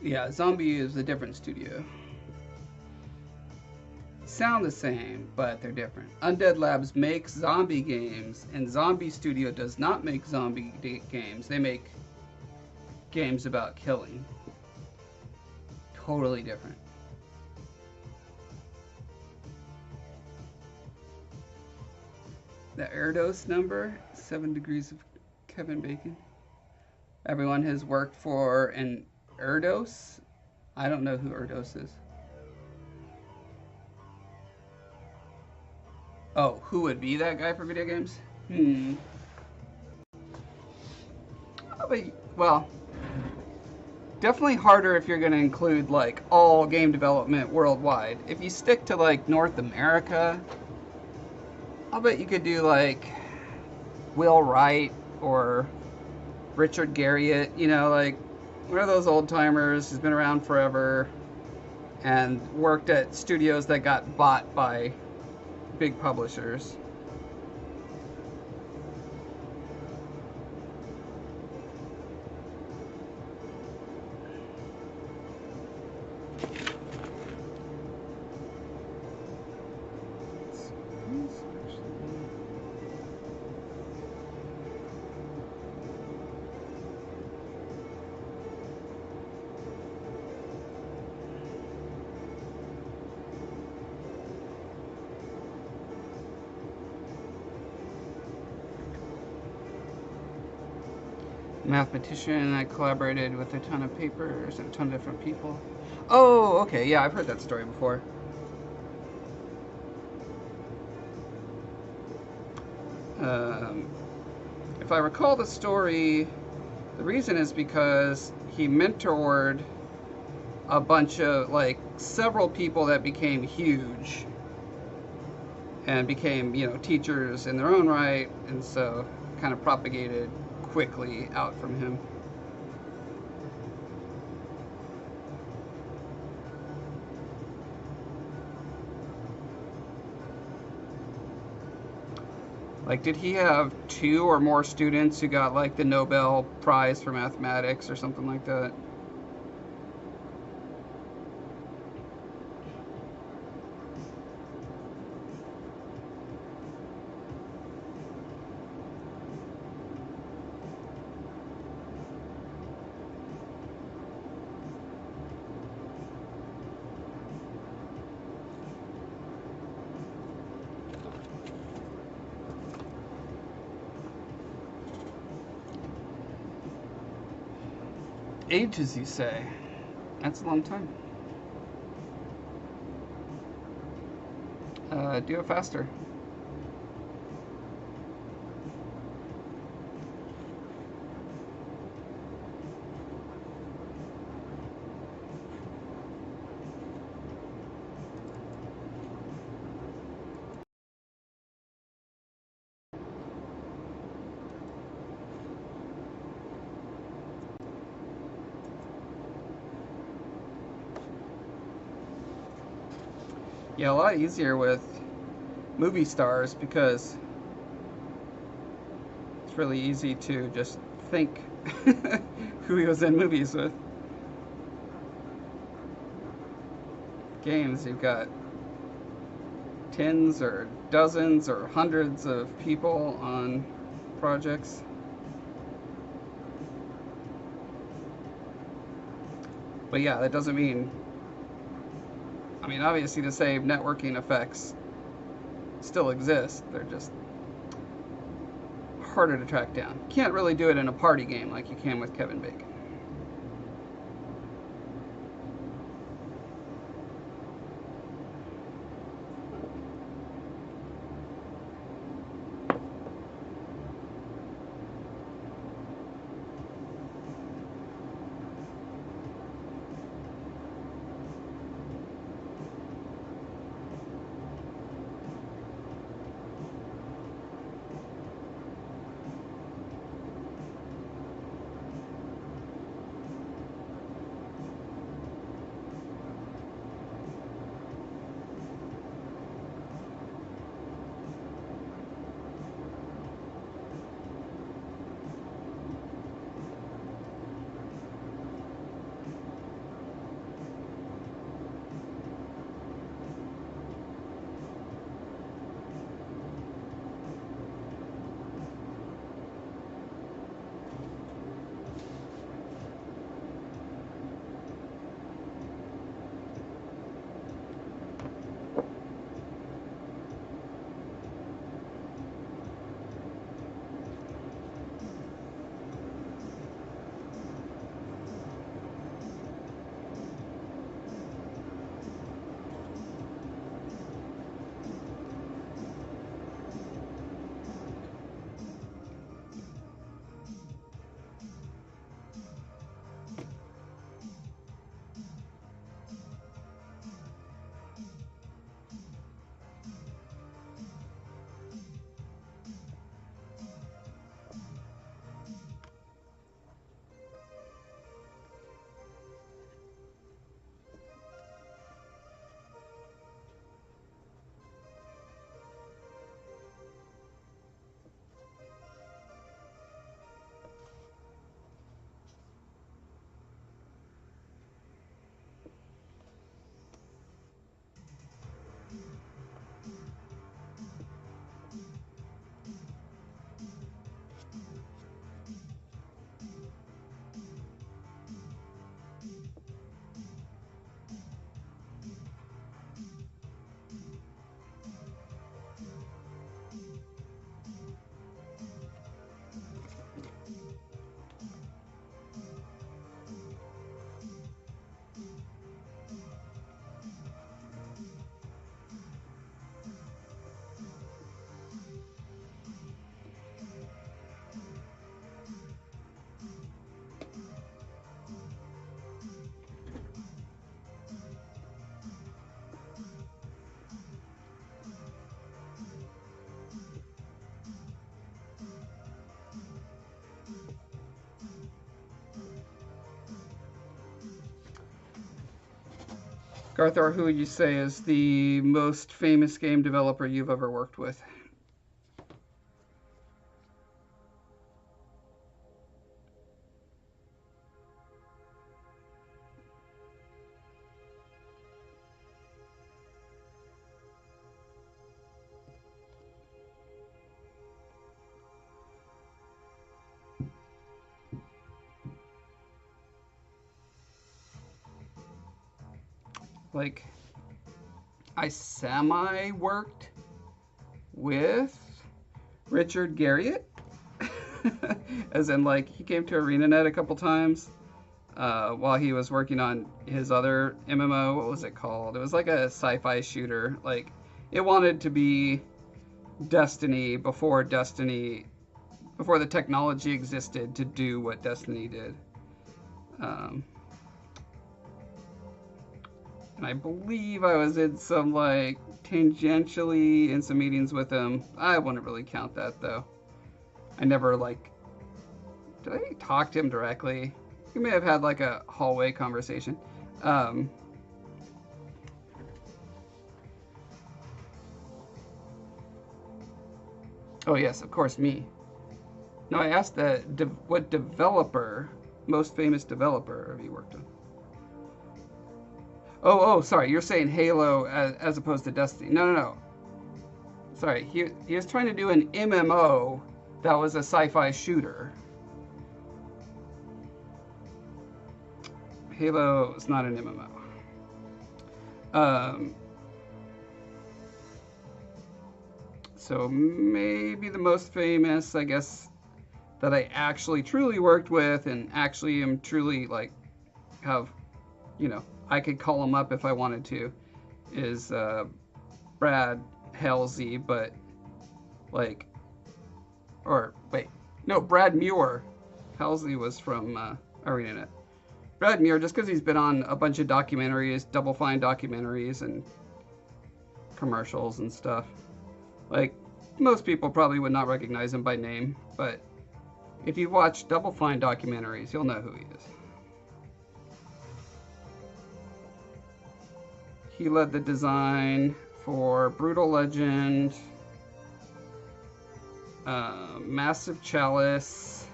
Yeah, Zombie is a different studio. Sound the same, but they're different. Undead Labs makes zombie games, and Zombie Studio does not make zombie games. They make games about killing. Totally different. The Erdos number, 7 Degrees of Kevin Bacon. Everyone has worked for an Erdos. I don't know who Erdos is. Oh, who would be that guy for video games? Well, definitely harder if you're going to include like all game development worldwide. If you stick to like North America, I'll bet you could do like Will Wright or Richard Garriott, you know, like one of those old timers who's been around forever and worked at studios that got bought by big publishers. Mathematician, I collaborated with a ton of papers and a ton of different people. Oh, okay, yeah, I've heard that story before. If I recall the story, the reason is because he mentored a bunch of, like, several people that became huge. and became, you know, teachers in their own right, and so kind of propagated quickly out from him. Like, did he have 2 or more students who got like the Nobel Prize for mathematics or something like that? Ages, you say? That's a long time. Do it faster. Yeah, a lot easier with movie stars because it's really easy to just think who he was in movies with. Games, you've got tens or dozens or hundreds of people on projects. But yeah, that doesn't mean, I mean, obviously the same networking effects still exist. They're just harder to track down. You can't really do it in a party game like you can with Kevin Bacon. Garthor, who would you say is the most famous game developer you've ever worked with? Like, I semi-worked with Richard Garriott. As in, like, he came to ArenaNet a couple times while he was working on his other MMO. What was it called? It was like a sci-fi shooter. Like, it wanted to be Destiny before the technology existed to do what Destiny did. And I believe I was in some, like, tangentially in some meetings with him. I wouldn't really count that, though. I never, like, did I talk to him directly? We may have had, like, a hallway conversation. Oh, yes, of course, me. No, I asked what developer, most famous developer have you worked on? Oh, sorry. You're saying Halo as opposed to Destiny. No. Sorry. He was trying to do an MMO that was a sci-fi shooter. Halo is not an MMO. So maybe the most famous, I guess, that I actually truly worked with and actually am truly, like, have, I could call him up if I wanted to, is Brad Halsey, but, like, Brad Muir. Halsey was from ArenaNet. Brad Muir, just because he's been on a bunch of documentaries, Double Fine documentaries, and commercials and stuff. Like, most people probably would not recognize him by name, but if you watch Double Fine documentaries, you'll know who he is. He led the design for Brutal Legend, Massive Chalice,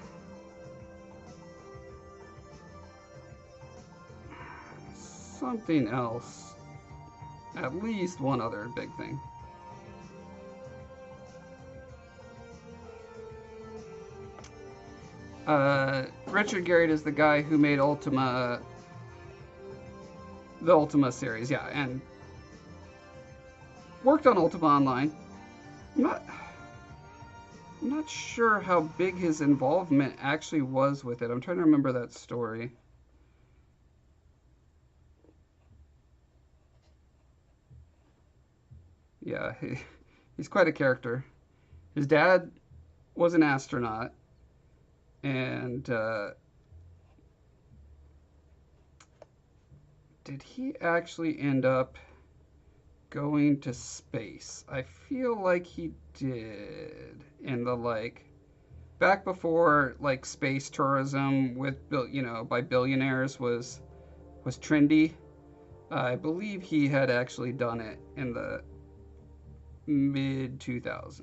something else, at least one other big thing. Richard Garriott is the guy who made Ultima, the Ultima series, yeah, and worked on Ultima Online. I'm not sure how big his involvement actually was with it. I'm trying to remember that story. Yeah, he's quite a character. His dad was an astronaut, and did he actually end up going to space? I feel like he did in the, like, back before, like, space tourism with, by billionaires was trendy. I believe he had actually done it in the mid 2000s.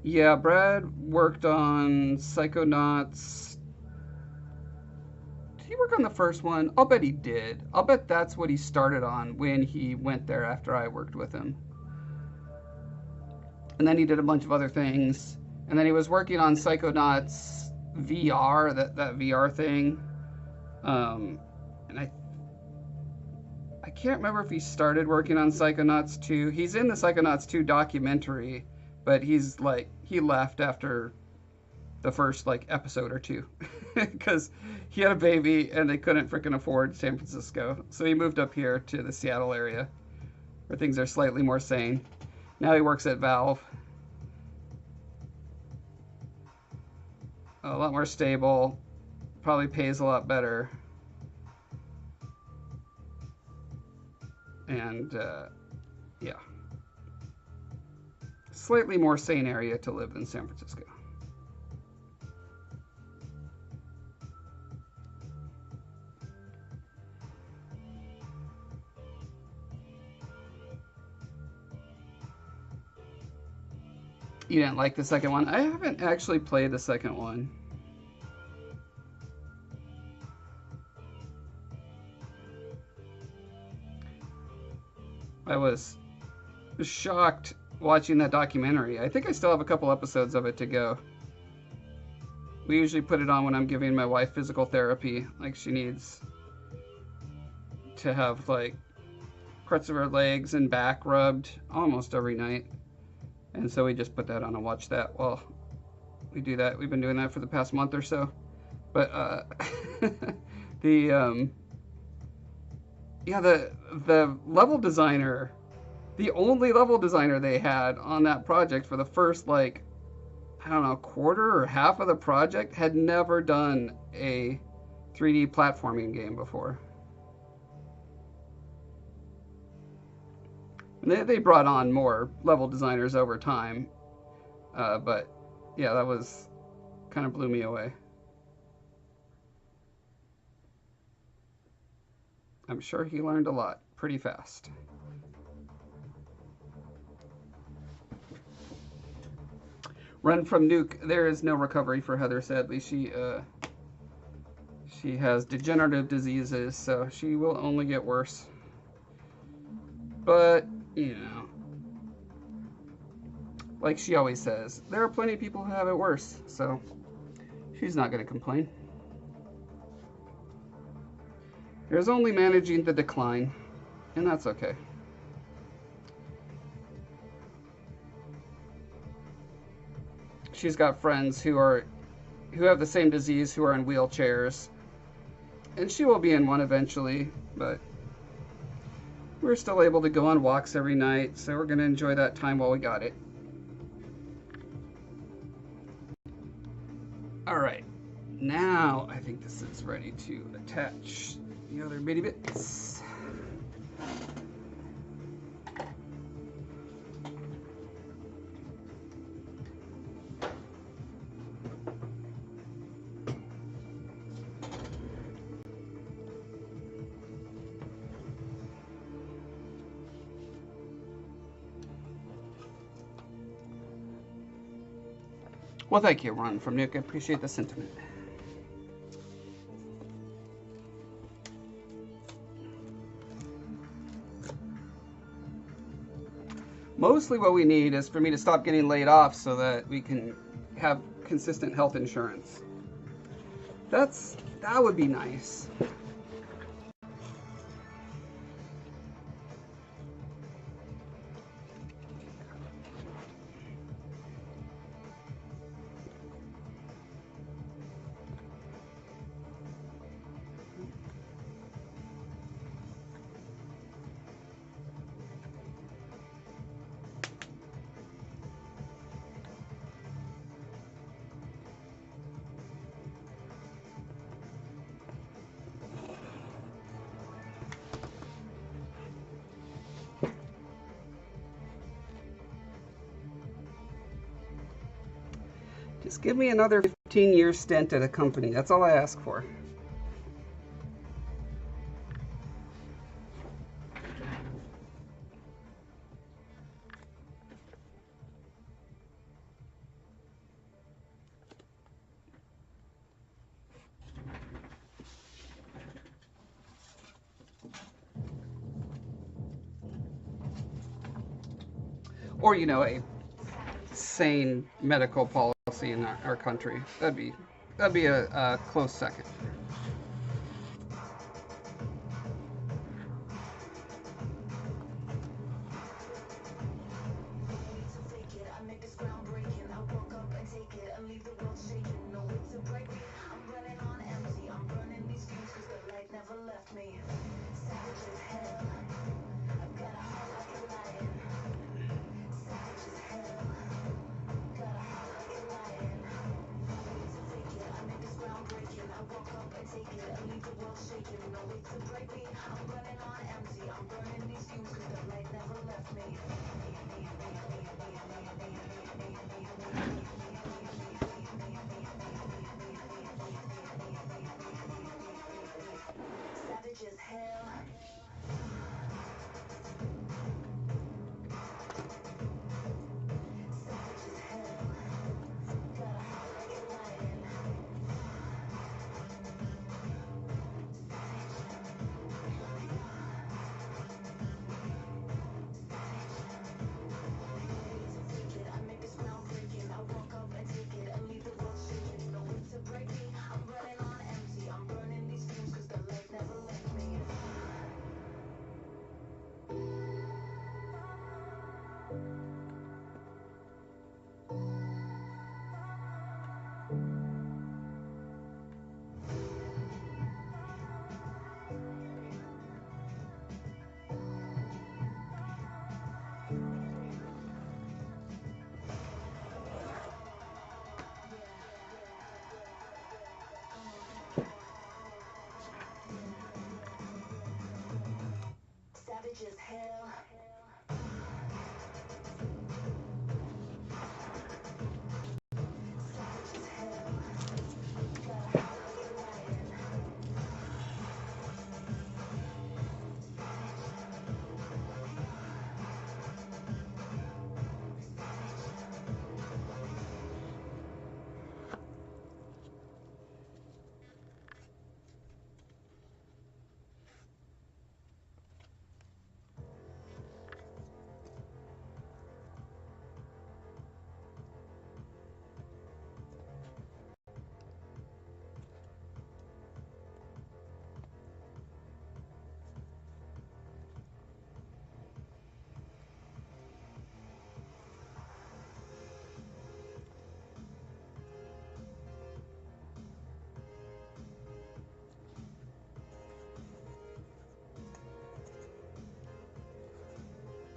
Yeah, Brad worked on Psychonauts. Did he work on the first one? I'll bet he did. I'll bet that's what he started on when he went there after I worked with him. And then he did a bunch of other things. And then he was working on Psychonauts VR, that VR thing. And I can't remember if he started working on Psychonauts 2. He's in the Psychonauts 2 documentary, but he's like, he left after the first, like, episode or two because he had a baby and they couldn't freaking afford San Francisco. So he moved up here to the Seattle area where things are slightly more sane. Now he works at Valve. A lot more stable, probably pays a lot better. And yeah, slightly more sane area to live than San Francisco. You didn't like the second one? I haven't actually played the second one. I was shocked watching that documentary. I think I still have a couple episodes of it to go. We usually put it on when I'm giving my wife physical therapy. Like, she needs to have, like, parts of her legs and back rubbed almost every night. And so we just put that on and watch that while we do that. We've been doing that for the past month or so. But, the level designer, the only level designer they had on that project for the first, like, I don't know, quarter or half of the project had never done a 3D platforming game before. And they brought on more level designers over time. But yeah, that was kind of blew me away. I'm sure he learned a lot pretty fast. Run from Nuke. There is no recovery for Heather, sadly. She has degenerative diseases, so she will only get worse. But, you know, like she always says, there are plenty of people who have it worse, so she's not going to complain. There's only managing the decline, and that's okay. She's got friends who have the same disease, who are in wheelchairs, and she will be in one eventually, but we're still able to go on walks every night, so we're going to enjoy that time while we got it. All right, now I think this is ready to attach the other bitty bits. Well, thank you, Ron from Nuke. I appreciate the sentiment. Mostly what we need is for me to stop getting laid off so that we can have consistent health insurance. That would be nice. Just give me another 15-year stint at a company. That's all I ask for. Or, you know, a sane medical policy in our country. That'd be a close second.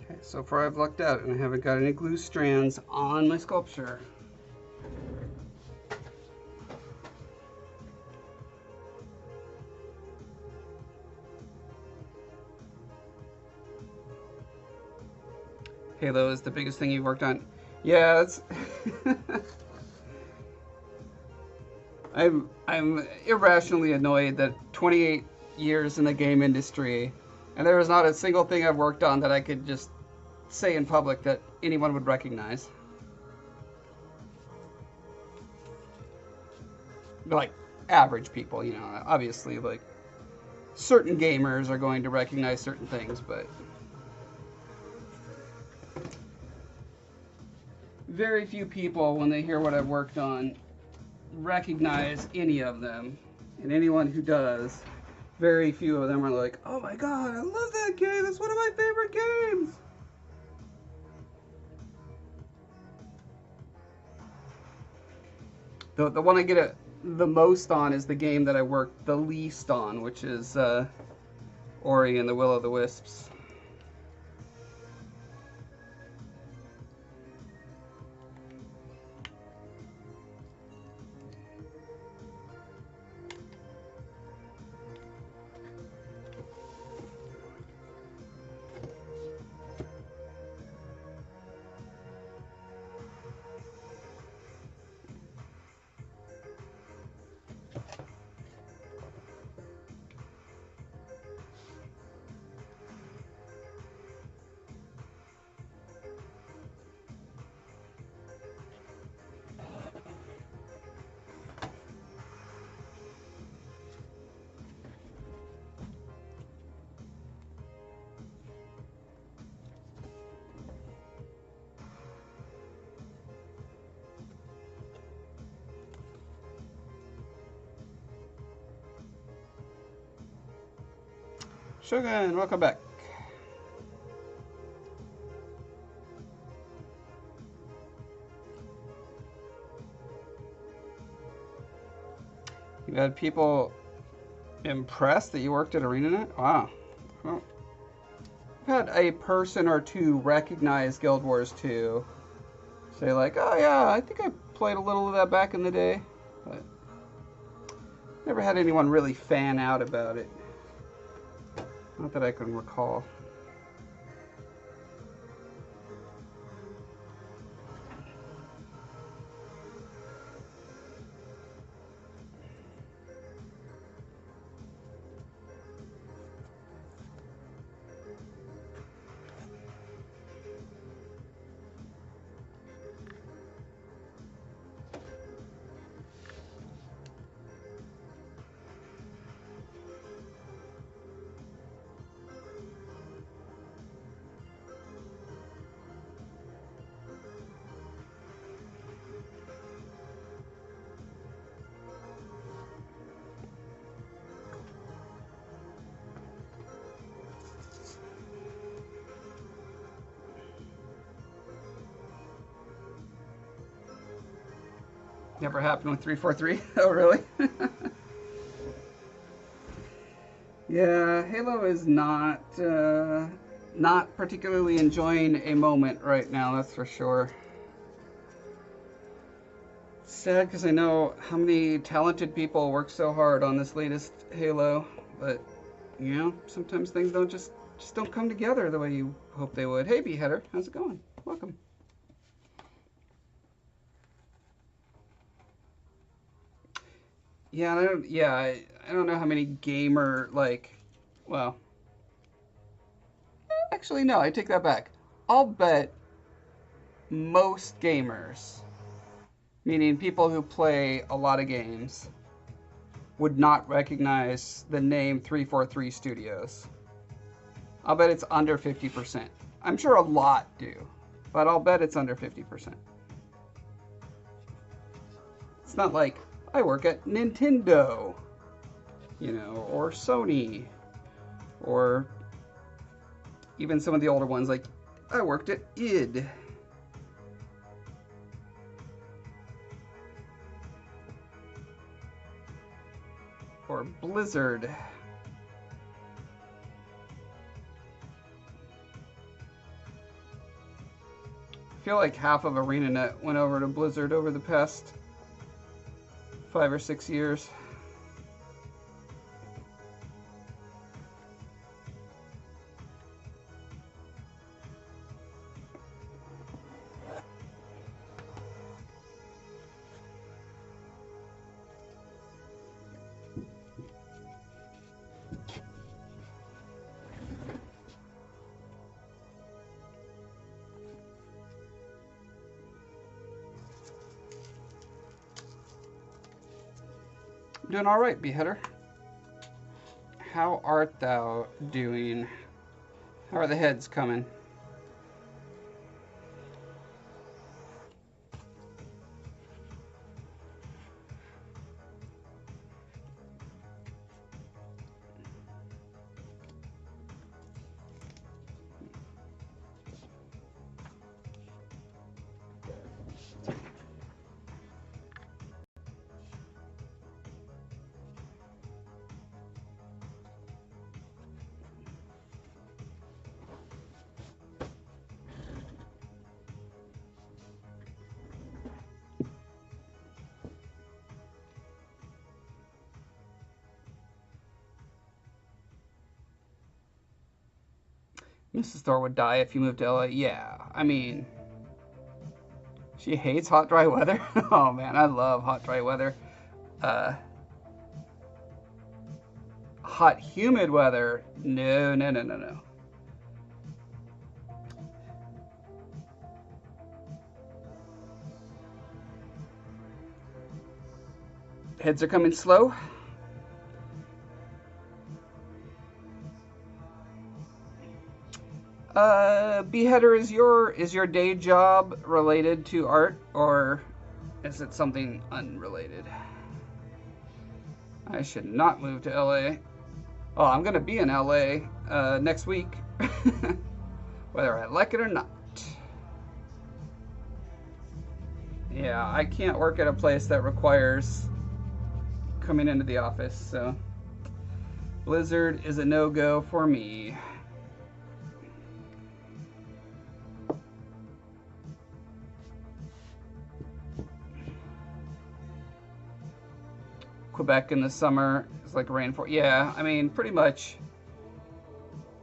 Okay, so far I've lucked out and I haven't got any glue strands on my sculpture. Halo is the biggest thing you've worked on. Yeah, it's I'm irrationally annoyed that 28 years in the game industry, and there is not a single thing I've worked on that I could just say in public that anyone would recognize. Like average people, you know, obviously like certain gamers are going to recognize certain things, but very few people, when they hear what I've worked on, recognize any of them. And anyone who does, very few of them are like, oh my god, I love that game, it's one of my favorite games. The one I get the most on is the game that I worked the least on, which is Ori and the Will of the Wisps. Shogun, welcome back. You had people impressed that you worked at ArenaNet? Wow. Well, I've had a person or two recognize Guild Wars 2. Say like, oh yeah, I think I played a little of that back in the day. But never had anyone really fan out about it. Not that I can recall. Never happened with 343. Oh, really? Yeah, Halo is not particularly enjoying a moment right now, that's for sure. Sad because I know how many talented people work so hard on this latest Halo, but you know, sometimes things don't just just don't come together the way you hope they would. Hey, Beheader, how's it going? Welcome. Yeah, I don't know how many gamer, like, well, actually, no, I take that back. I'll bet most gamers, meaning people who play a lot of games, would not recognize the name 343 Studios. I'll bet it's under 50%. I'm sure a lot do, but I'll bet it's under 50%. It's not like I work at Nintendo, you know, or Sony, or even some of the older ones like I worked at id. Or Blizzard. I feel like half of ArenaNet went over to Blizzard over the past 5 or 6 years. Doing all right, Beheader. How art thou doing? How are the heads coming? Mrs. Thor would die if you moved to LA. Yeah, I mean, she hates hot, dry weather. Oh man, I love hot, dry weather. Hot, humid weather. No, no, no, no, no. Heads are coming slow. Beheader, is your day job related to art, or is it something unrelated? I should not move to LA. Oh, I'm gonna be in LA next week, whether I like it or not. Yeah, I can't work at a place that requires coming into the office, so Blizzard is a no-go for me. Quebec in the summer is like rainforest. Yeah, I mean, pretty much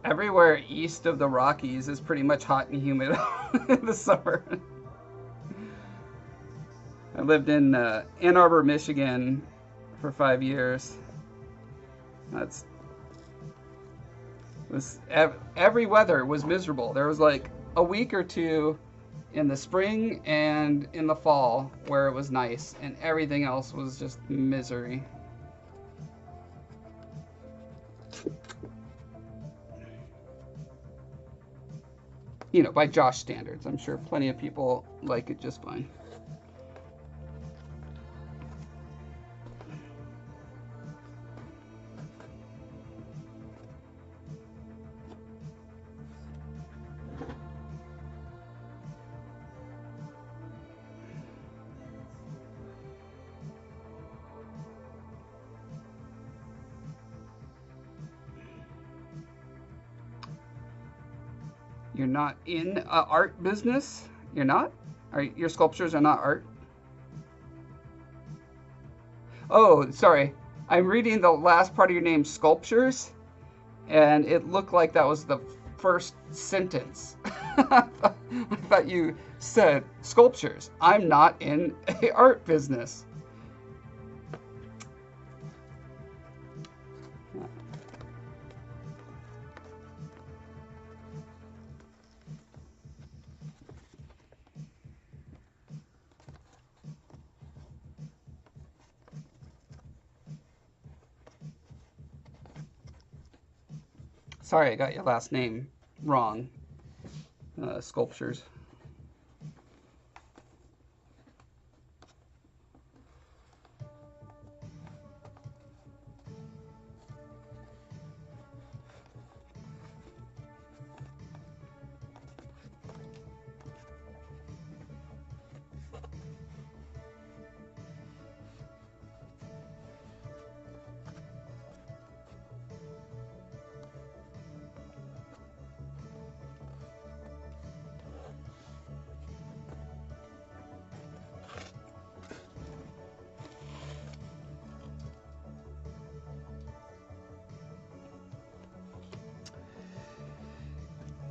everywhere east of the Rockies is pretty much hot and humid in the summer. I lived in Ann Arbor, Michigan for 5 years. Every weather was miserable. There was like a week or two in the spring and in the fall where it was nice, and everything else was just misery. You know, by Josh standards, I'm sure plenty of people like it just fine. You're not in a art business? You're not? Your sculptures are not art? Oh, sorry. I'm reading the last part of your name, sculptures, and it looked like that was the first sentence. I thought you said sculptures. I'm not in a art business. Sorry, I got your last name wrong. Sculptures.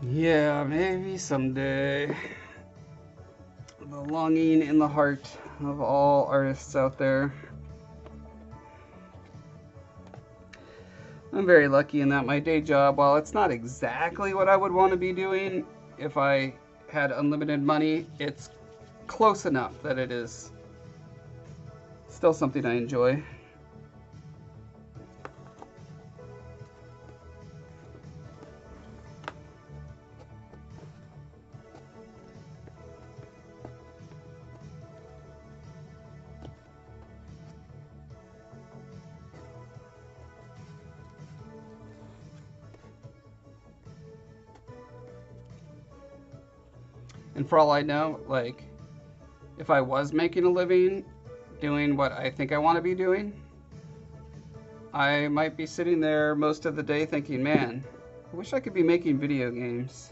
Yeah, maybe someday. The longing in the heart of all artists out there. I'm very lucky in that my day job, while it's not exactly what I would want to be doing if I had unlimited money, it's close enough that it is still something I enjoy. And for all I know, like, if I was making a living doing what I think I want to be doing, I might be sitting there most of the day thinking, man, I wish I could be making video games.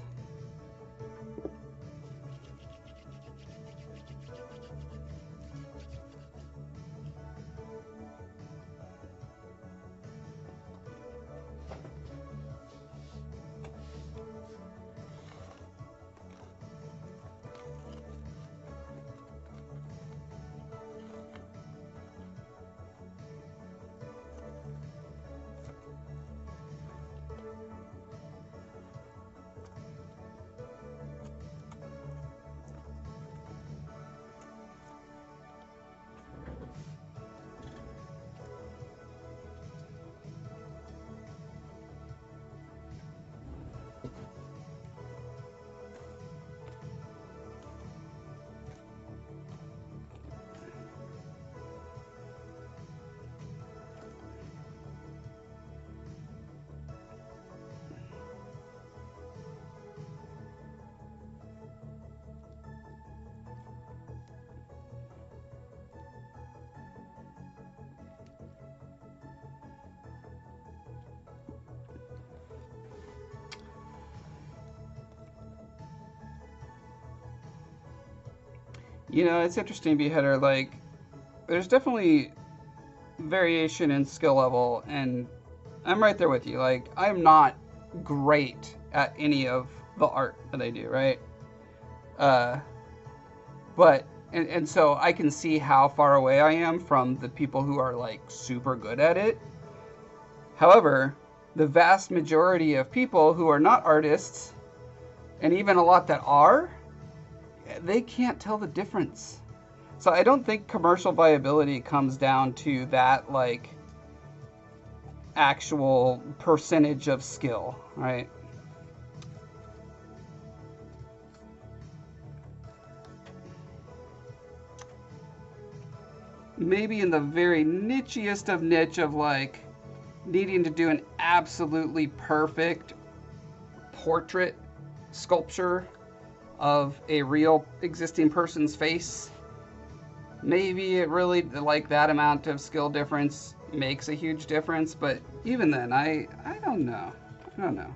You know, it's interesting, Beheader, like, there's definitely variation in skill level, and I'm right there with you. Like, I'm not great at any of the art that I do, right? Uh, but and so I can see how far away I am from the people who are like super good at it. However, the vast majority of people who are not artists, and even a lot that are, they can't tell the difference. So I don't think commercial viability comes down to that, like, actual percentage of skill, right? Maybe in the very nichiest of niche of, like, needing to do an absolutely perfect portrait sculpture of a real existing person's face. Maybe it really, like, that amount of skill difference makes a huge difference, but even then, I don't know. I don't know.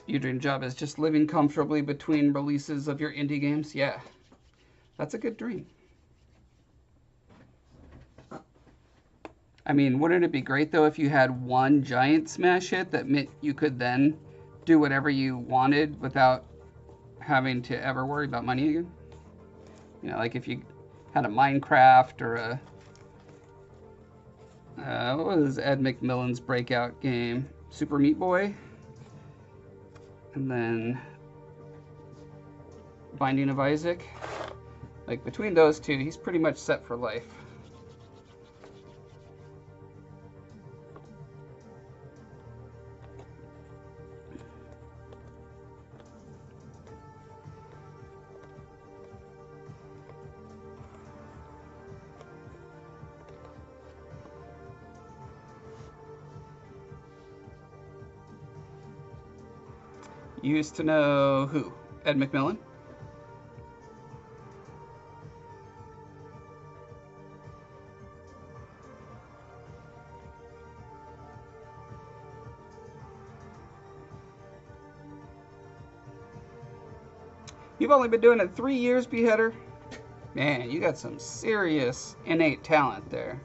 Your dream job is just living comfortably between releases of your indie games? Yeah, that's a good dream. I mean, wouldn't it be great though if you had one giant smash hit that meant you could then do whatever you wanted without having to ever worry about money again? You know, like if you had a Minecraft or a what was Ed McMillan's breakout game? Super Meat Boy? And then Binding of Isaac? Like between those two, he's pretty much set for life. You used to know who? Ed McMillan? You've only been doing it 3 years, Beheader? Man, you got some serious innate talent there.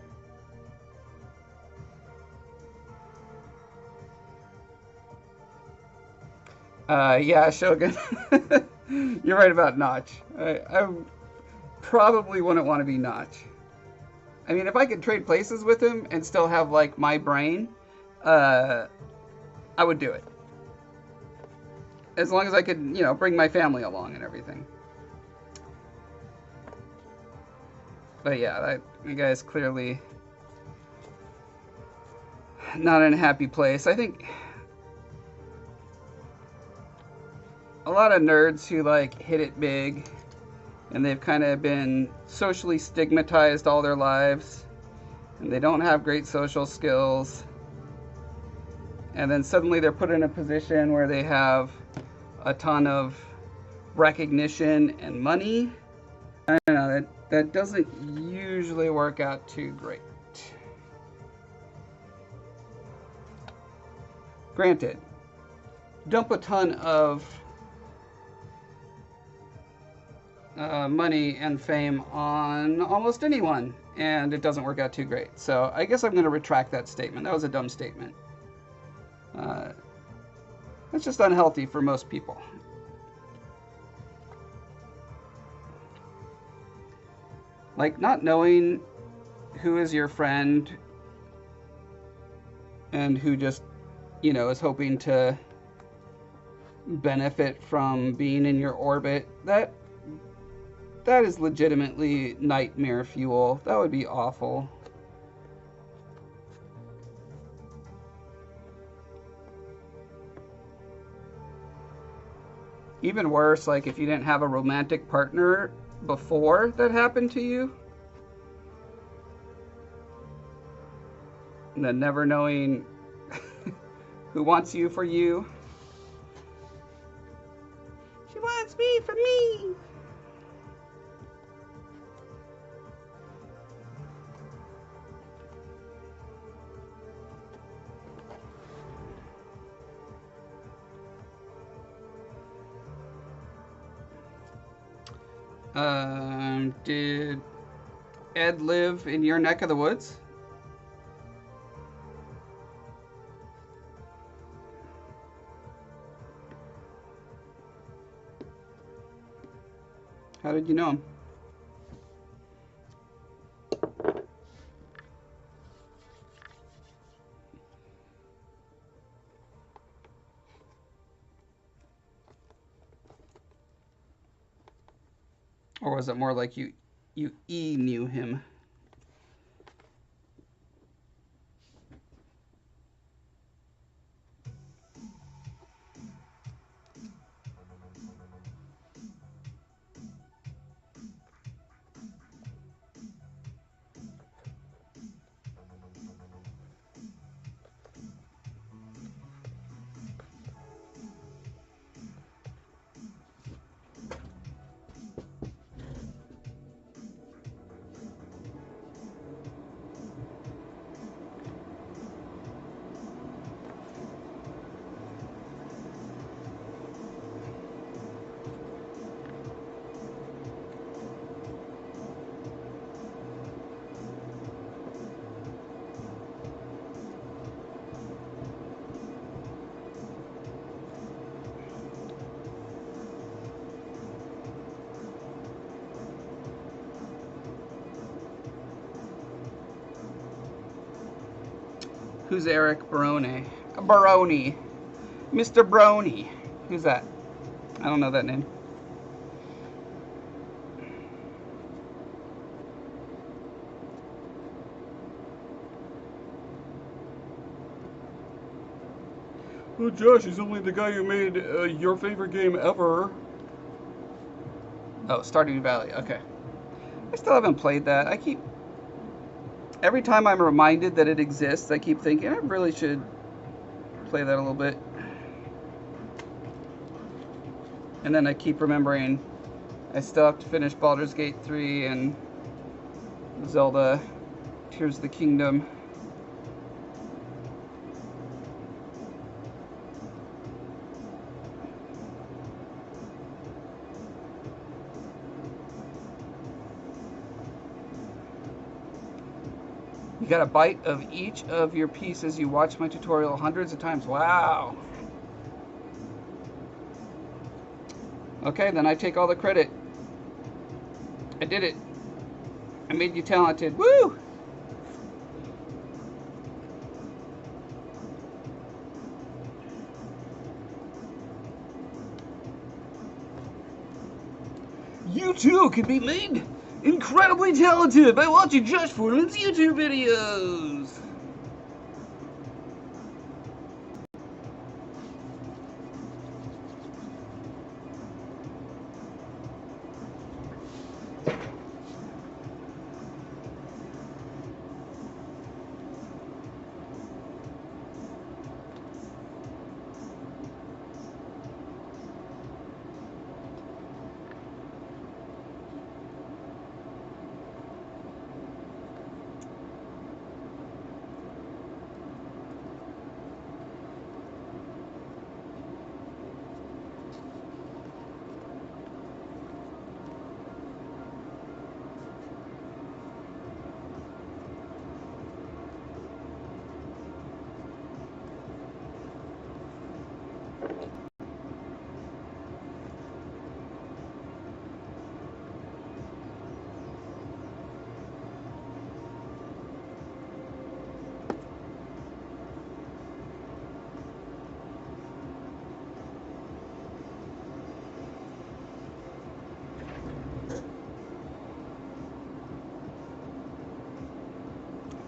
Yeah, Shogun. You're right about Notch. I probably wouldn't want to be Notch. I mean, if I could trade places with him and still have, like, my brain, I would do it. As long as I could, you know, bring my family along and everything. But yeah, that guy's clearly not in a happy place. I think a lot of nerds who, like, hit it big and they've kind of been socially stigmatized all their lives and they don't have great social skills, and then suddenly they're put in a position where they have a ton of recognition and money. I don't know, that doesn't usually work out too great. Granted, dump a ton of money and fame on almost anyone, and it doesn't work out too great. So I guess I'm going to retract that statement. That was a dumb statement. That's just unhealthy for most people. Like, not knowing who is your friend and who just, you know, is hoping to benefit from being in your orbit, that is legitimately nightmare fuel. That would be awful. Even worse, like if you didn't have a romantic partner before that happened to you, and then never knowing who wants you for you. She wants me for me. Did Ed live in your neck of the woods? How did you know him? Or was it more like you knew him? Who's Eric Barone? Barone. Mr. Brony. Who's that? I don't know that name. Oh, Josh, he's only the guy who made your favorite game ever. Oh, Stardew Valley. Okay. I still haven't played that. Every time I'm reminded that it exists, I keep thinking I really should play that a little bit. And then I keep remembering I still have to finish Baldur's Gate 3 and Zelda Tears of the Kingdom. You got a bite of each of your pieces. You watch my tutorial hundreds of times. Wow. Okay, then I take all the credit. I did it. I made you talented. Woo! You too can be made incredibly talented by watching Josh Foreman's YouTube videos.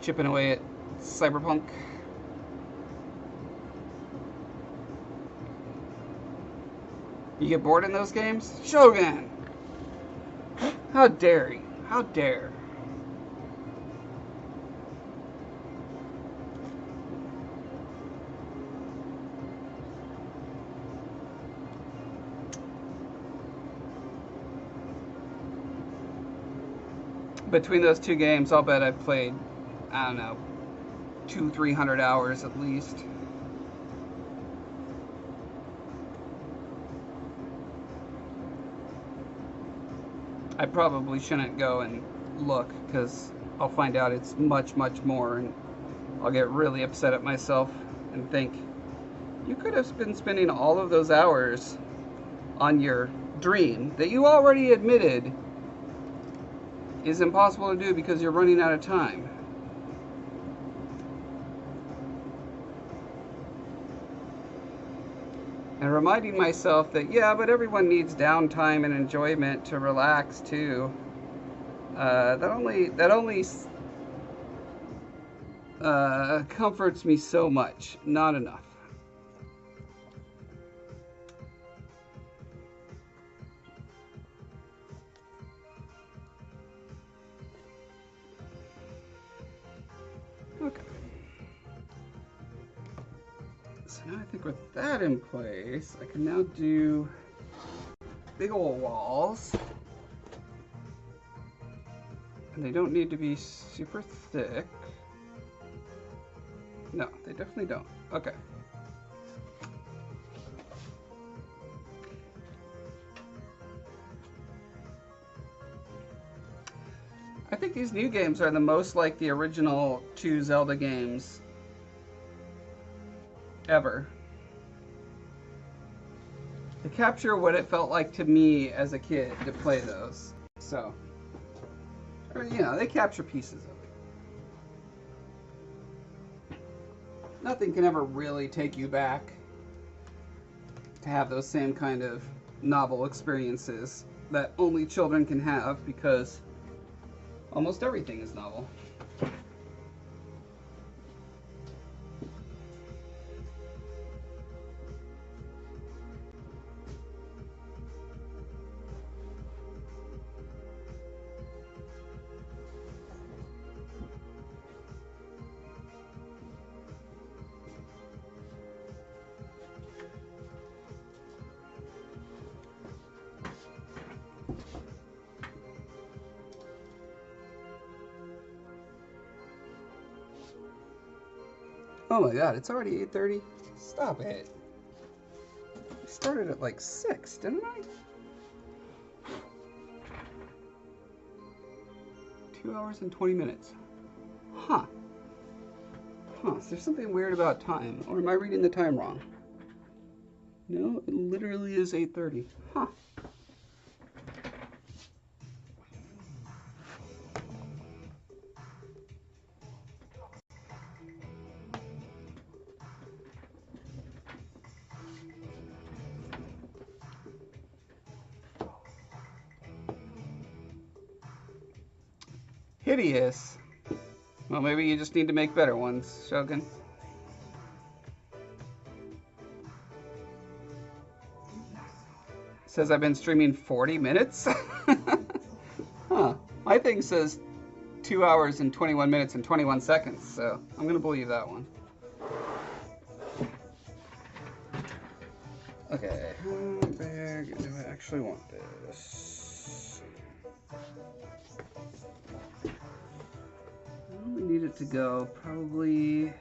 Chipping away at Cyberpunk. You get bored in those games? Shogun! How dare you? How dare? Between those two games, I'll bet I've played, I don't know, 200-300 hours at least. I probably shouldn't go and look because I'll find out it's much, much more, and I'll get really upset at myself and think, you could have been spending all of those hours on your dream that you already admitted is impossible to do because you're running out of time. And reminding myself that, yeah, but everyone needs downtime and enjoyment to relax too. That only comforts me so much. Not enough. Okay. So now I think with that in place, I can now do big old walls. And they don't need to be super thick. No, they definitely don't. Okay. I think these new games are the most like the original 2 Zelda games ever. They capture what it felt like to me as a kid to play those. So, or, you know, they capture pieces of it. nothing can ever really take you back to have those same kind of novel experiences that only children can have, because almost everything is novel. Oh my god, it's already 8:30? Stop it. I started at like 6, didn't I? 2 hours and 20 minutes. Huh. Huh, is there something weird about time? Or am I reading the time wrong? No, it literally is 8:30. Huh. Hideous. Well, maybe you just need to make better ones, Shogun. Says I've been streaming 40 minutes? Huh. My thing says 2 hours and 21 minutes and 21 seconds, so I'm going to believe that one. Okay, how big do I actually want this? We need it to go probably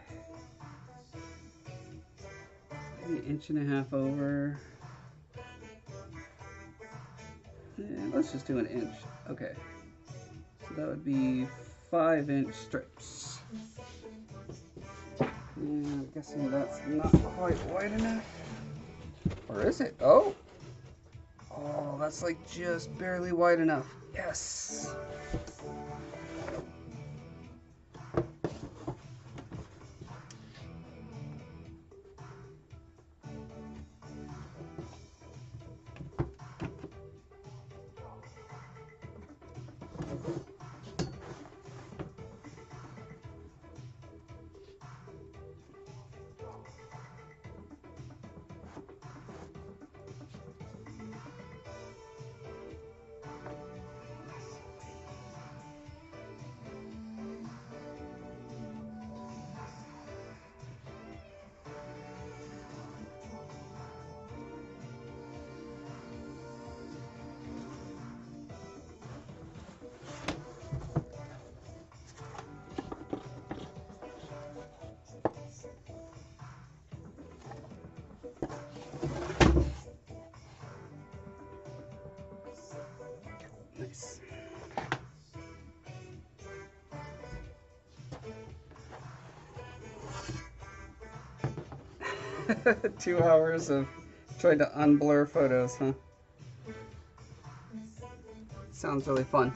maybe 1.5 inches over. Yeah, let's just do 1 inch. Okay, so that would be 5-inch strips. And I'm guessing that's not quite wide enough. Or is it? Oh! Oh, that's like just barely wide enough. Yes! Nice. Two hours of trying to unblur photos, huh? Sounds really fun.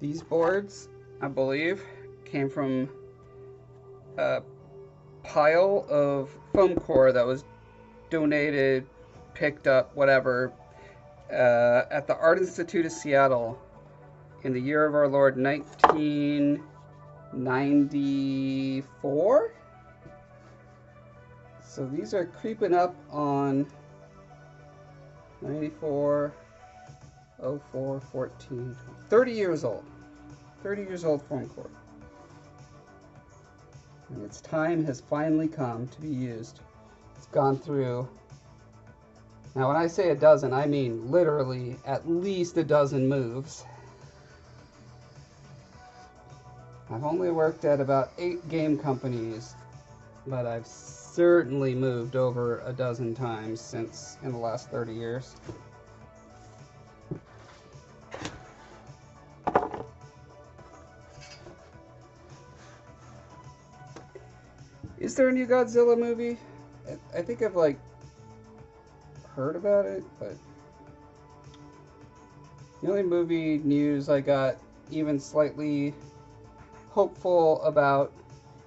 These boards, I believe, came from a pile of foam core that was donated, picked up, whatever, at the Art Institute of Seattle in the year of our Lord 1994. So these are creeping up on 94, 04, 14, 30 years old. 30 years old foam core. And its time has finally come to be used. It's gone through. Now when I say a dozen, I mean literally at least a dozen moves. I've only worked at about 8 game companies, but I've certainly moved over a dozen times since in the last 30 years. Is there a new Godzilla movie? I think I've like heard about it, but the only movie news I got even slightly hopeful about,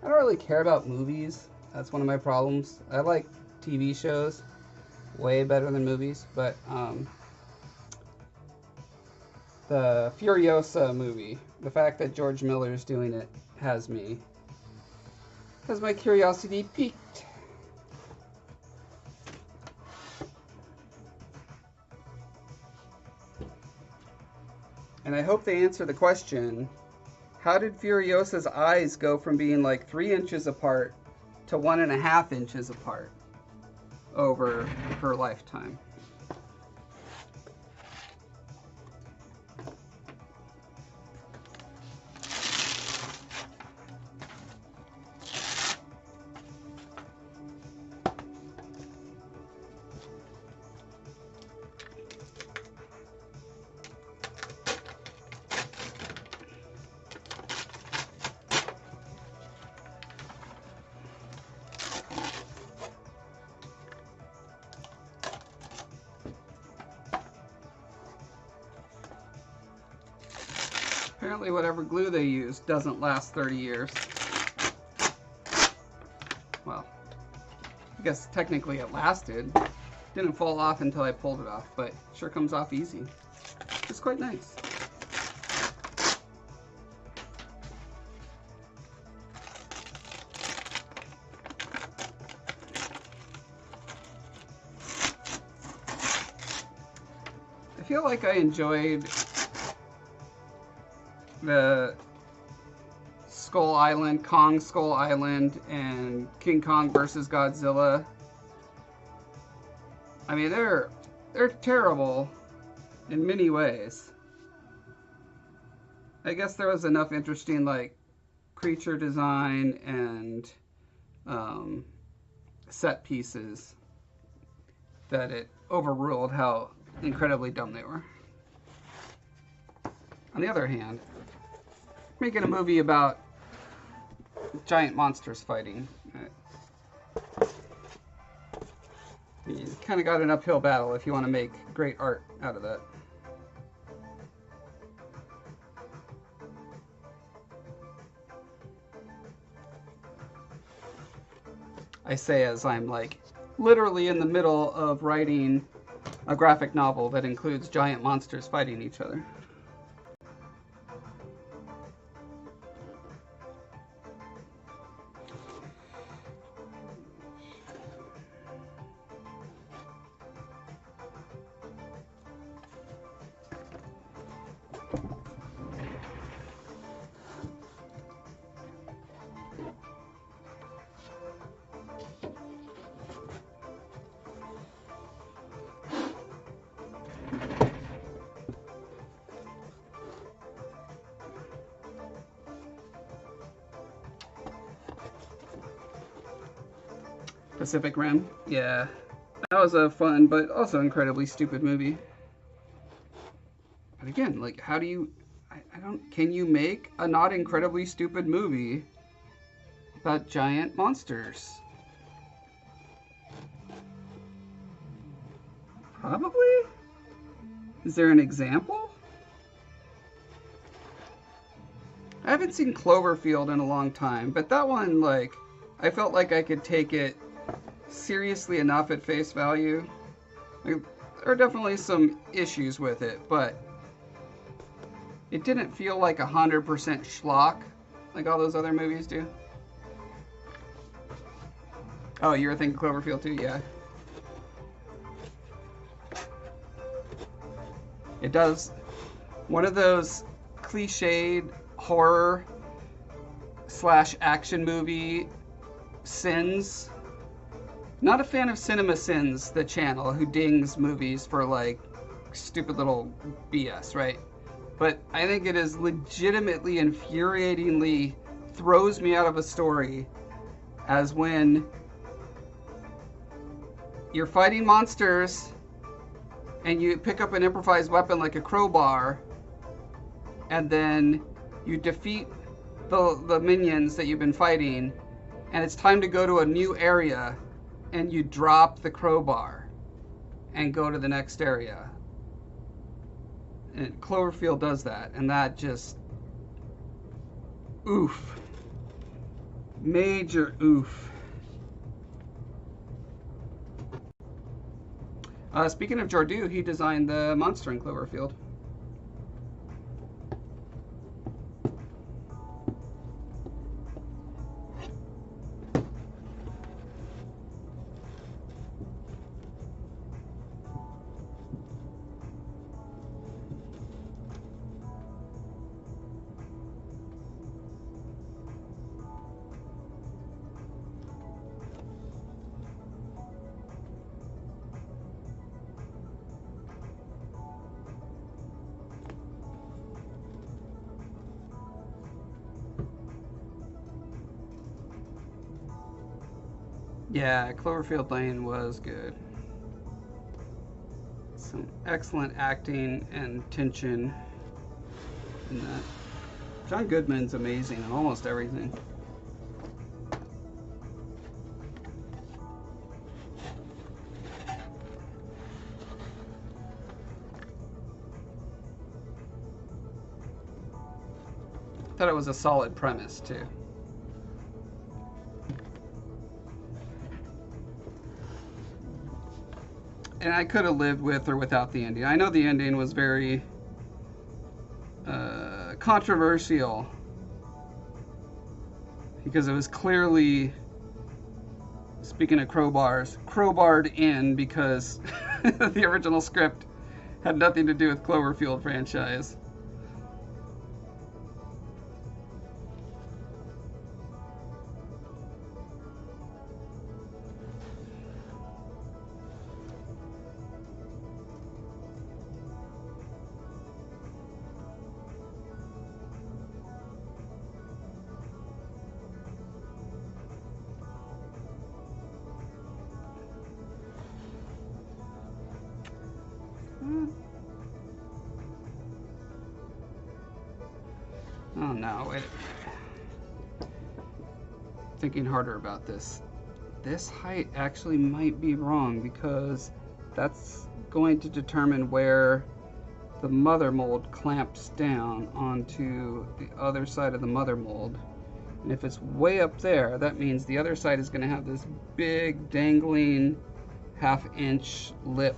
I don't really care about movies. That's one of my problems. I like TV shows way better than movies, but the Furiosa movie, the fact that George Miller's doing it has my curiosity piqued. And I hope they answer the question, how did Furiosa's eyes go from being like 3 inches apart to 1.5 inches apart over her lifetime? Apparently whatever glue they use doesn't last 30 years. Well, I guess technically it lasted. Didn't fall off until I pulled it off, but sure comes off easy. It's quite nice. I feel like I enjoyed the Skull Island, Kong Skull Island, and King Kong versus Godzilla. I mean, they're terrible in many ways. I guess there was enough interesting like creature design and set pieces that it overruled how incredibly dumb they were. On the other hand, making a movie about giant monsters fighting, you kind of got an uphill battle if you want to make great art out of that. I say as I'm like literally in the middle of writing a graphic novel that includes giant monsters fighting each other. Pacific Rim, yeah, that was a fun but also incredibly stupid movie. But again, like, how do you, I don't, can you make a not incredibly stupid movie about giant monsters? Probably? Is there an example? I haven't seen Cloverfield in a long time, but that one, like, I felt like I could take it seriously enough at face value. Like, There are definitely some issues with it, but it didn't feel like 100% schlock like all those other movies do. Oh, you were thinking Cloverfield too? Yeah. It does one of those cliched horror / action movie sins. Not a fan of Cinema Sins, the channel, who dings movies for like stupid little BS, right? But I think it is legitimately infuriatingly throws me out of a story as when you're fighting monsters and you pick up an improvised weapon like a crowbar, and then you defeat the minions that you've been fighting, and it's time to go to a new area, and you drop the crowbar and go to the next area. And Cloverfield does that, and that just, oof. Major oof. Speaking of Jordu, he designed the monster in Cloverfield. Yeah, Cloverfield Lane was good. Some excellent acting and tension in that. John Goodman's amazing in almost everything. Thought it was a solid premise too. And I could have lived with or without the ending. I know the ending was very controversial because it was clearly, speaking of crowbars, crowbarred in because the original script had nothing to do with Cloverfield franchise. Oh no, wait. Thinking harder about this. This height actually might be wrong because that's going to determine where the mother mold clamps down onto the other side of the mother mold. And if it's way up there, that means the other side is going to have this big dangling ½ inch lip.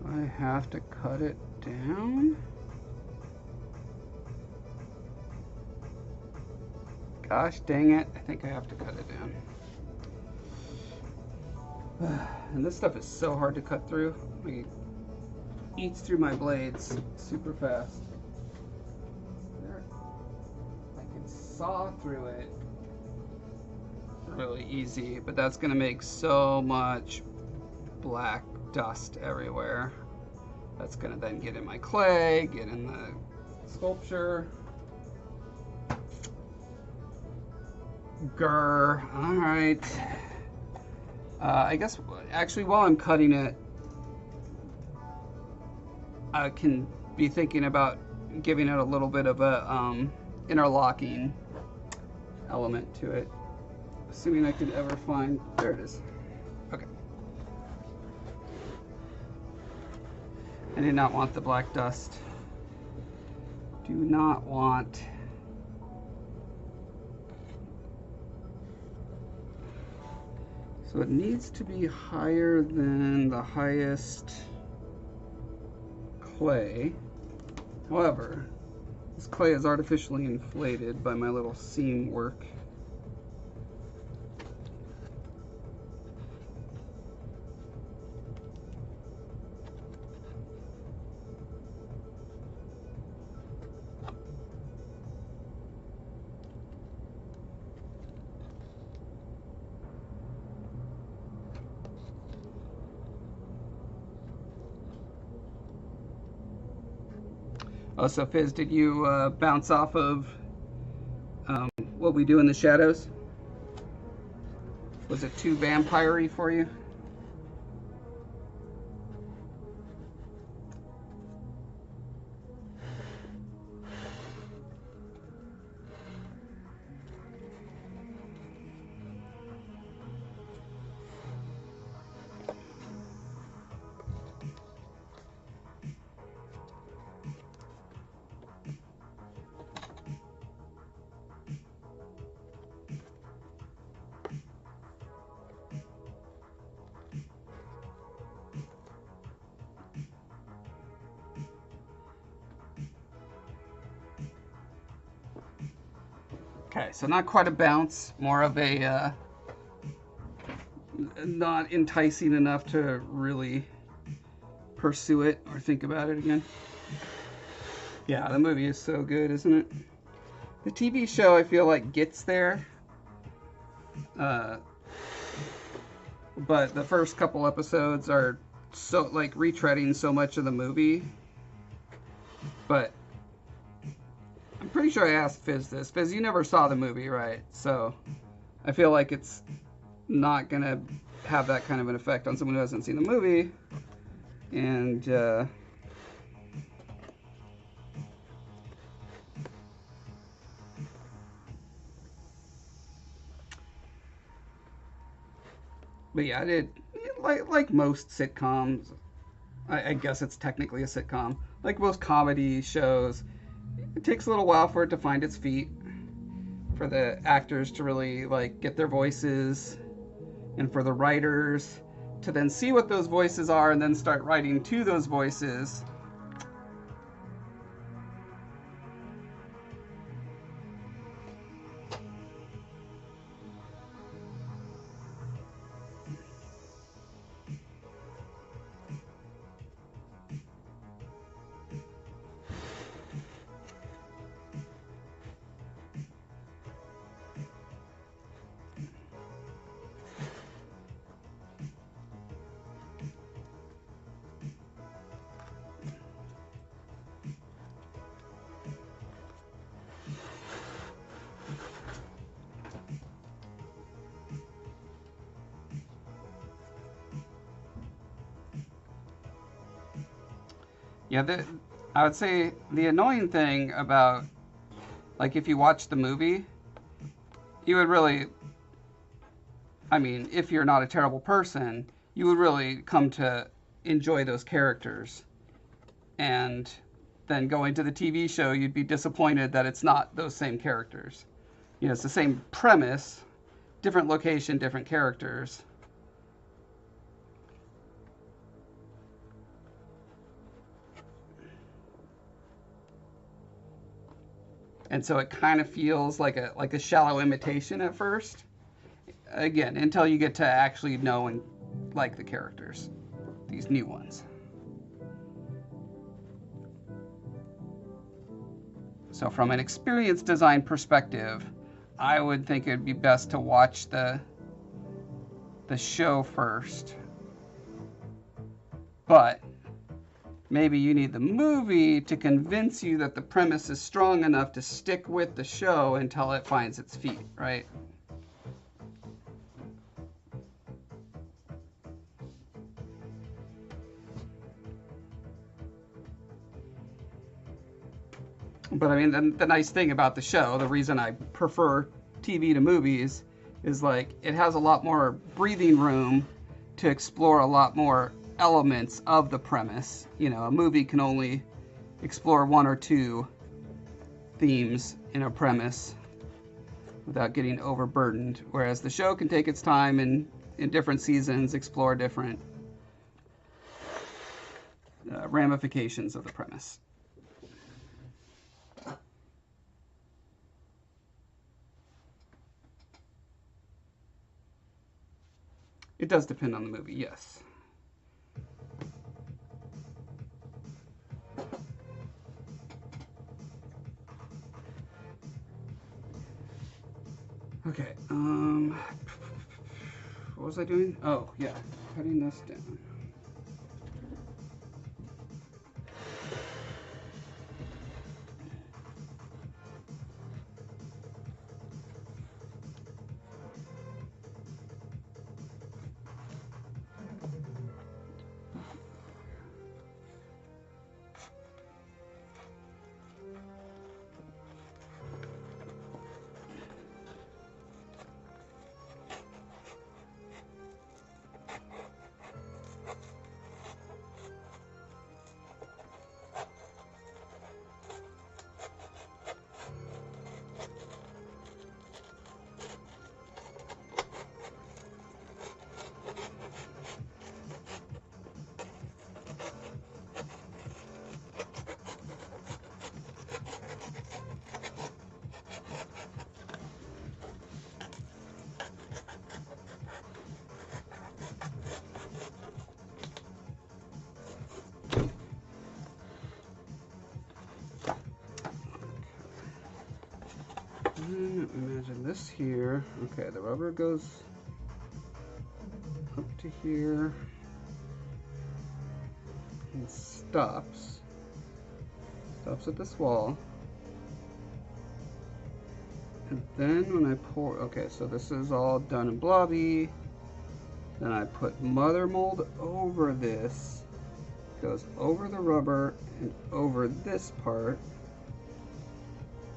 I have to cut it down? Gosh dang it, I think I have to cut it down. And this stuff is so hard to cut through. It eats through my blades super fast. There. I can saw through it really easy, but that's gonna make so much black dust everywhere. That's gonna then get in my clay, get in the sculpture. Grr. All right. I guess actually while I'm cutting it, I can be thinking about giving it a little bit of a interlocking element to it. Assuming I could ever find, there it is. Okay. I did not want the black dust. do not want so it needs to be higher than the highest clay. However, this clay is artificially inflated by my little seam work. Oh, so Fizz, did you bounce off of What We Do in the Shadows? Was it too vampire-y for you? Okay, so not quite a bounce, more of a not enticing enough to really pursue it or think about it again. Yeah, the movie is so good, isn't it? The TV show, I feel like, gets there. But the first couple episodes are so, like, retreading so much of the movie. But I'm pretty sure I asked Fizz this. Fizz, you never saw the movie, right? So I feel like it's not going to have that kind of an effect on someone who hasn't seen the movie. And but yeah, I did, like most sitcoms, I guess it's technically a sitcom, like most comedy shows, it takes a little while for it to find its feet, for the actors to really like get their voices, and for the writers to then see what those voices are and then start writing to those voices. Yeah, I would say the annoying thing about, like, if you watch the movie, you would really, I mean, if you're not a terrible person, you would really come to enjoy those characters. And then going to the TV show, you'd be disappointed that it's not those same characters. You know, it's the same premise, different location, different characters. And so it kind of feels like a shallow imitation at first. Again, until you get to actually know and like the characters, these new ones. So from an experience design perspective, I would think it'd be best to watch the show first. But maybe you need the movie to convince you that the premise is strong enough to stick with the show until it finds its feet, right? But I mean, the nice thing about the show, the reason I prefer TV to movies, is like it has a lot more breathing room to explore a lot more elements of the premise. You know, a movie can only explore one or two themes in a premise without getting overburdened, whereas the show can take its time and in different seasons explore different ramifications of the premise. It does depend on the movie, yes. Okay, what was I doing? Oh, yeah, cutting this down. Imagine this here. Okay, the rubber goes up to here and stops at this wall. And then when I pour, okay, so this is all done and blobby. Then I put mother mold over this, goes over the rubber and over this part.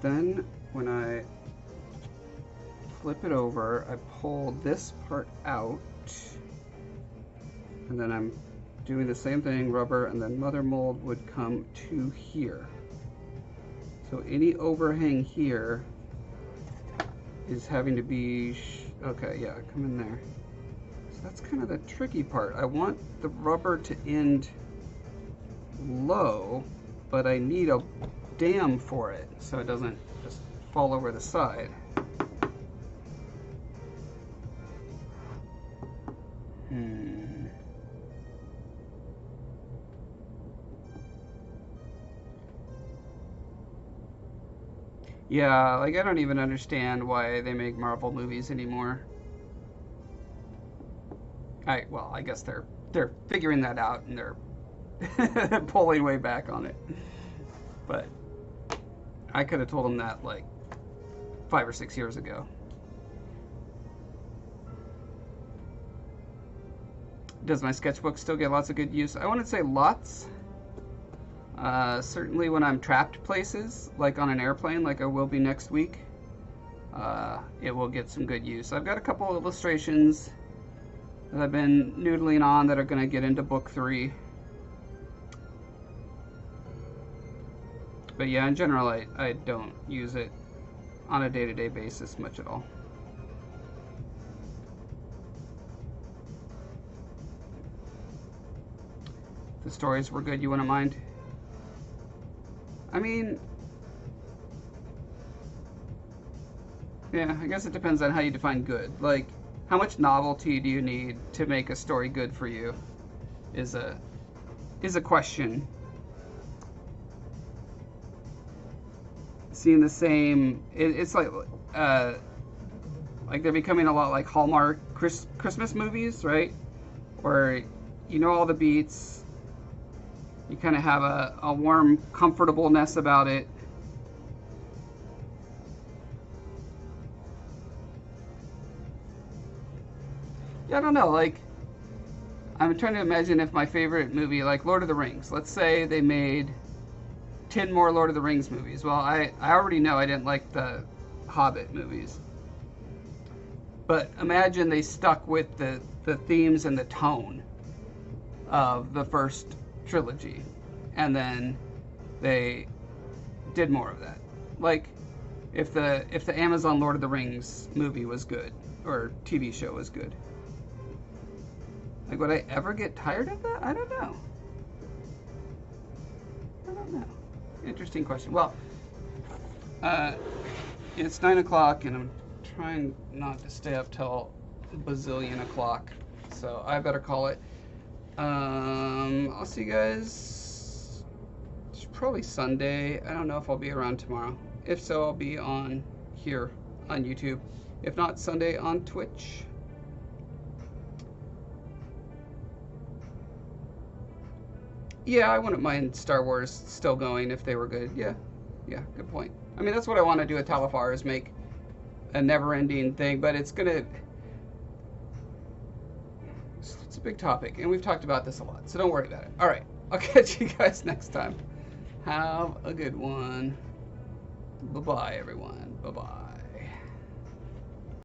Then when I flip it over, I pull this part out, and then I'm doing the same thing, rubber, and then mother mold would come to here. So any overhang here is having to be, okay, yeah, come in there. So that's kind of the tricky part. I want the rubber to end low, but I need a dam for it so it doesn't just fall over the side. Yeah, like I don't even understand why they make Marvel movies anymore. Well, I guess they're figuring that out and they're pulling way back on it. But I could have told them that like 5 or 6 years ago. Does my sketchbook still get lots of good use? I wouldn't say lots. Certainly when I'm trapped places, like on an airplane, like I will be next week, it will get some good use. I've got a couple of illustrations that I've been noodling on that are going to get into book 3. But yeah, in general, I don't use it on a day-to-day basis much at all. If the stories were good, you wouldn't mind? I mean, yeah, I guess it depends on how you define good. Like, how much novelty do you need to make a story good for you is a question. Seeing the same, it's like they're becoming a lot like Hallmark Christmas movies, right? Where you know all the beats, you kind of have a warm comfortableness about it. Yeah, I don't know, like, I'm trying to imagine if my favorite movie, like Lord of the Rings, let's say they made 10 more Lord of the Rings movies. Well, I already know I didn't like the Hobbit movies. But imagine they stuck with the themes and the tone of the first trilogy, and then they did more of that. Like, if the Amazon Lord of the Rings movie was good, or TV show was good. Like, would I ever get tired of that? I don't know. I don't know. Interesting question. Well, it's 9 o'clock, and I'm trying not to stay up till bazillion o'clock, so I better call it. I'll see you guys probably Sunday. I don't know if I'll be around tomorrow. If so, I'll be on here on YouTube. If not, Sunday on Twitch. Yeah, I wouldn't mind Star Wars still going if they were good. Yeah, good point. I mean, that's what I want to do at Talifar, is make a never-ending thing, but it's a big topic, and we've talked about this a lot, so don't worry about it. All right, I'll catch you guys next time. Have a good one. Bye-bye, everyone. Bye-bye.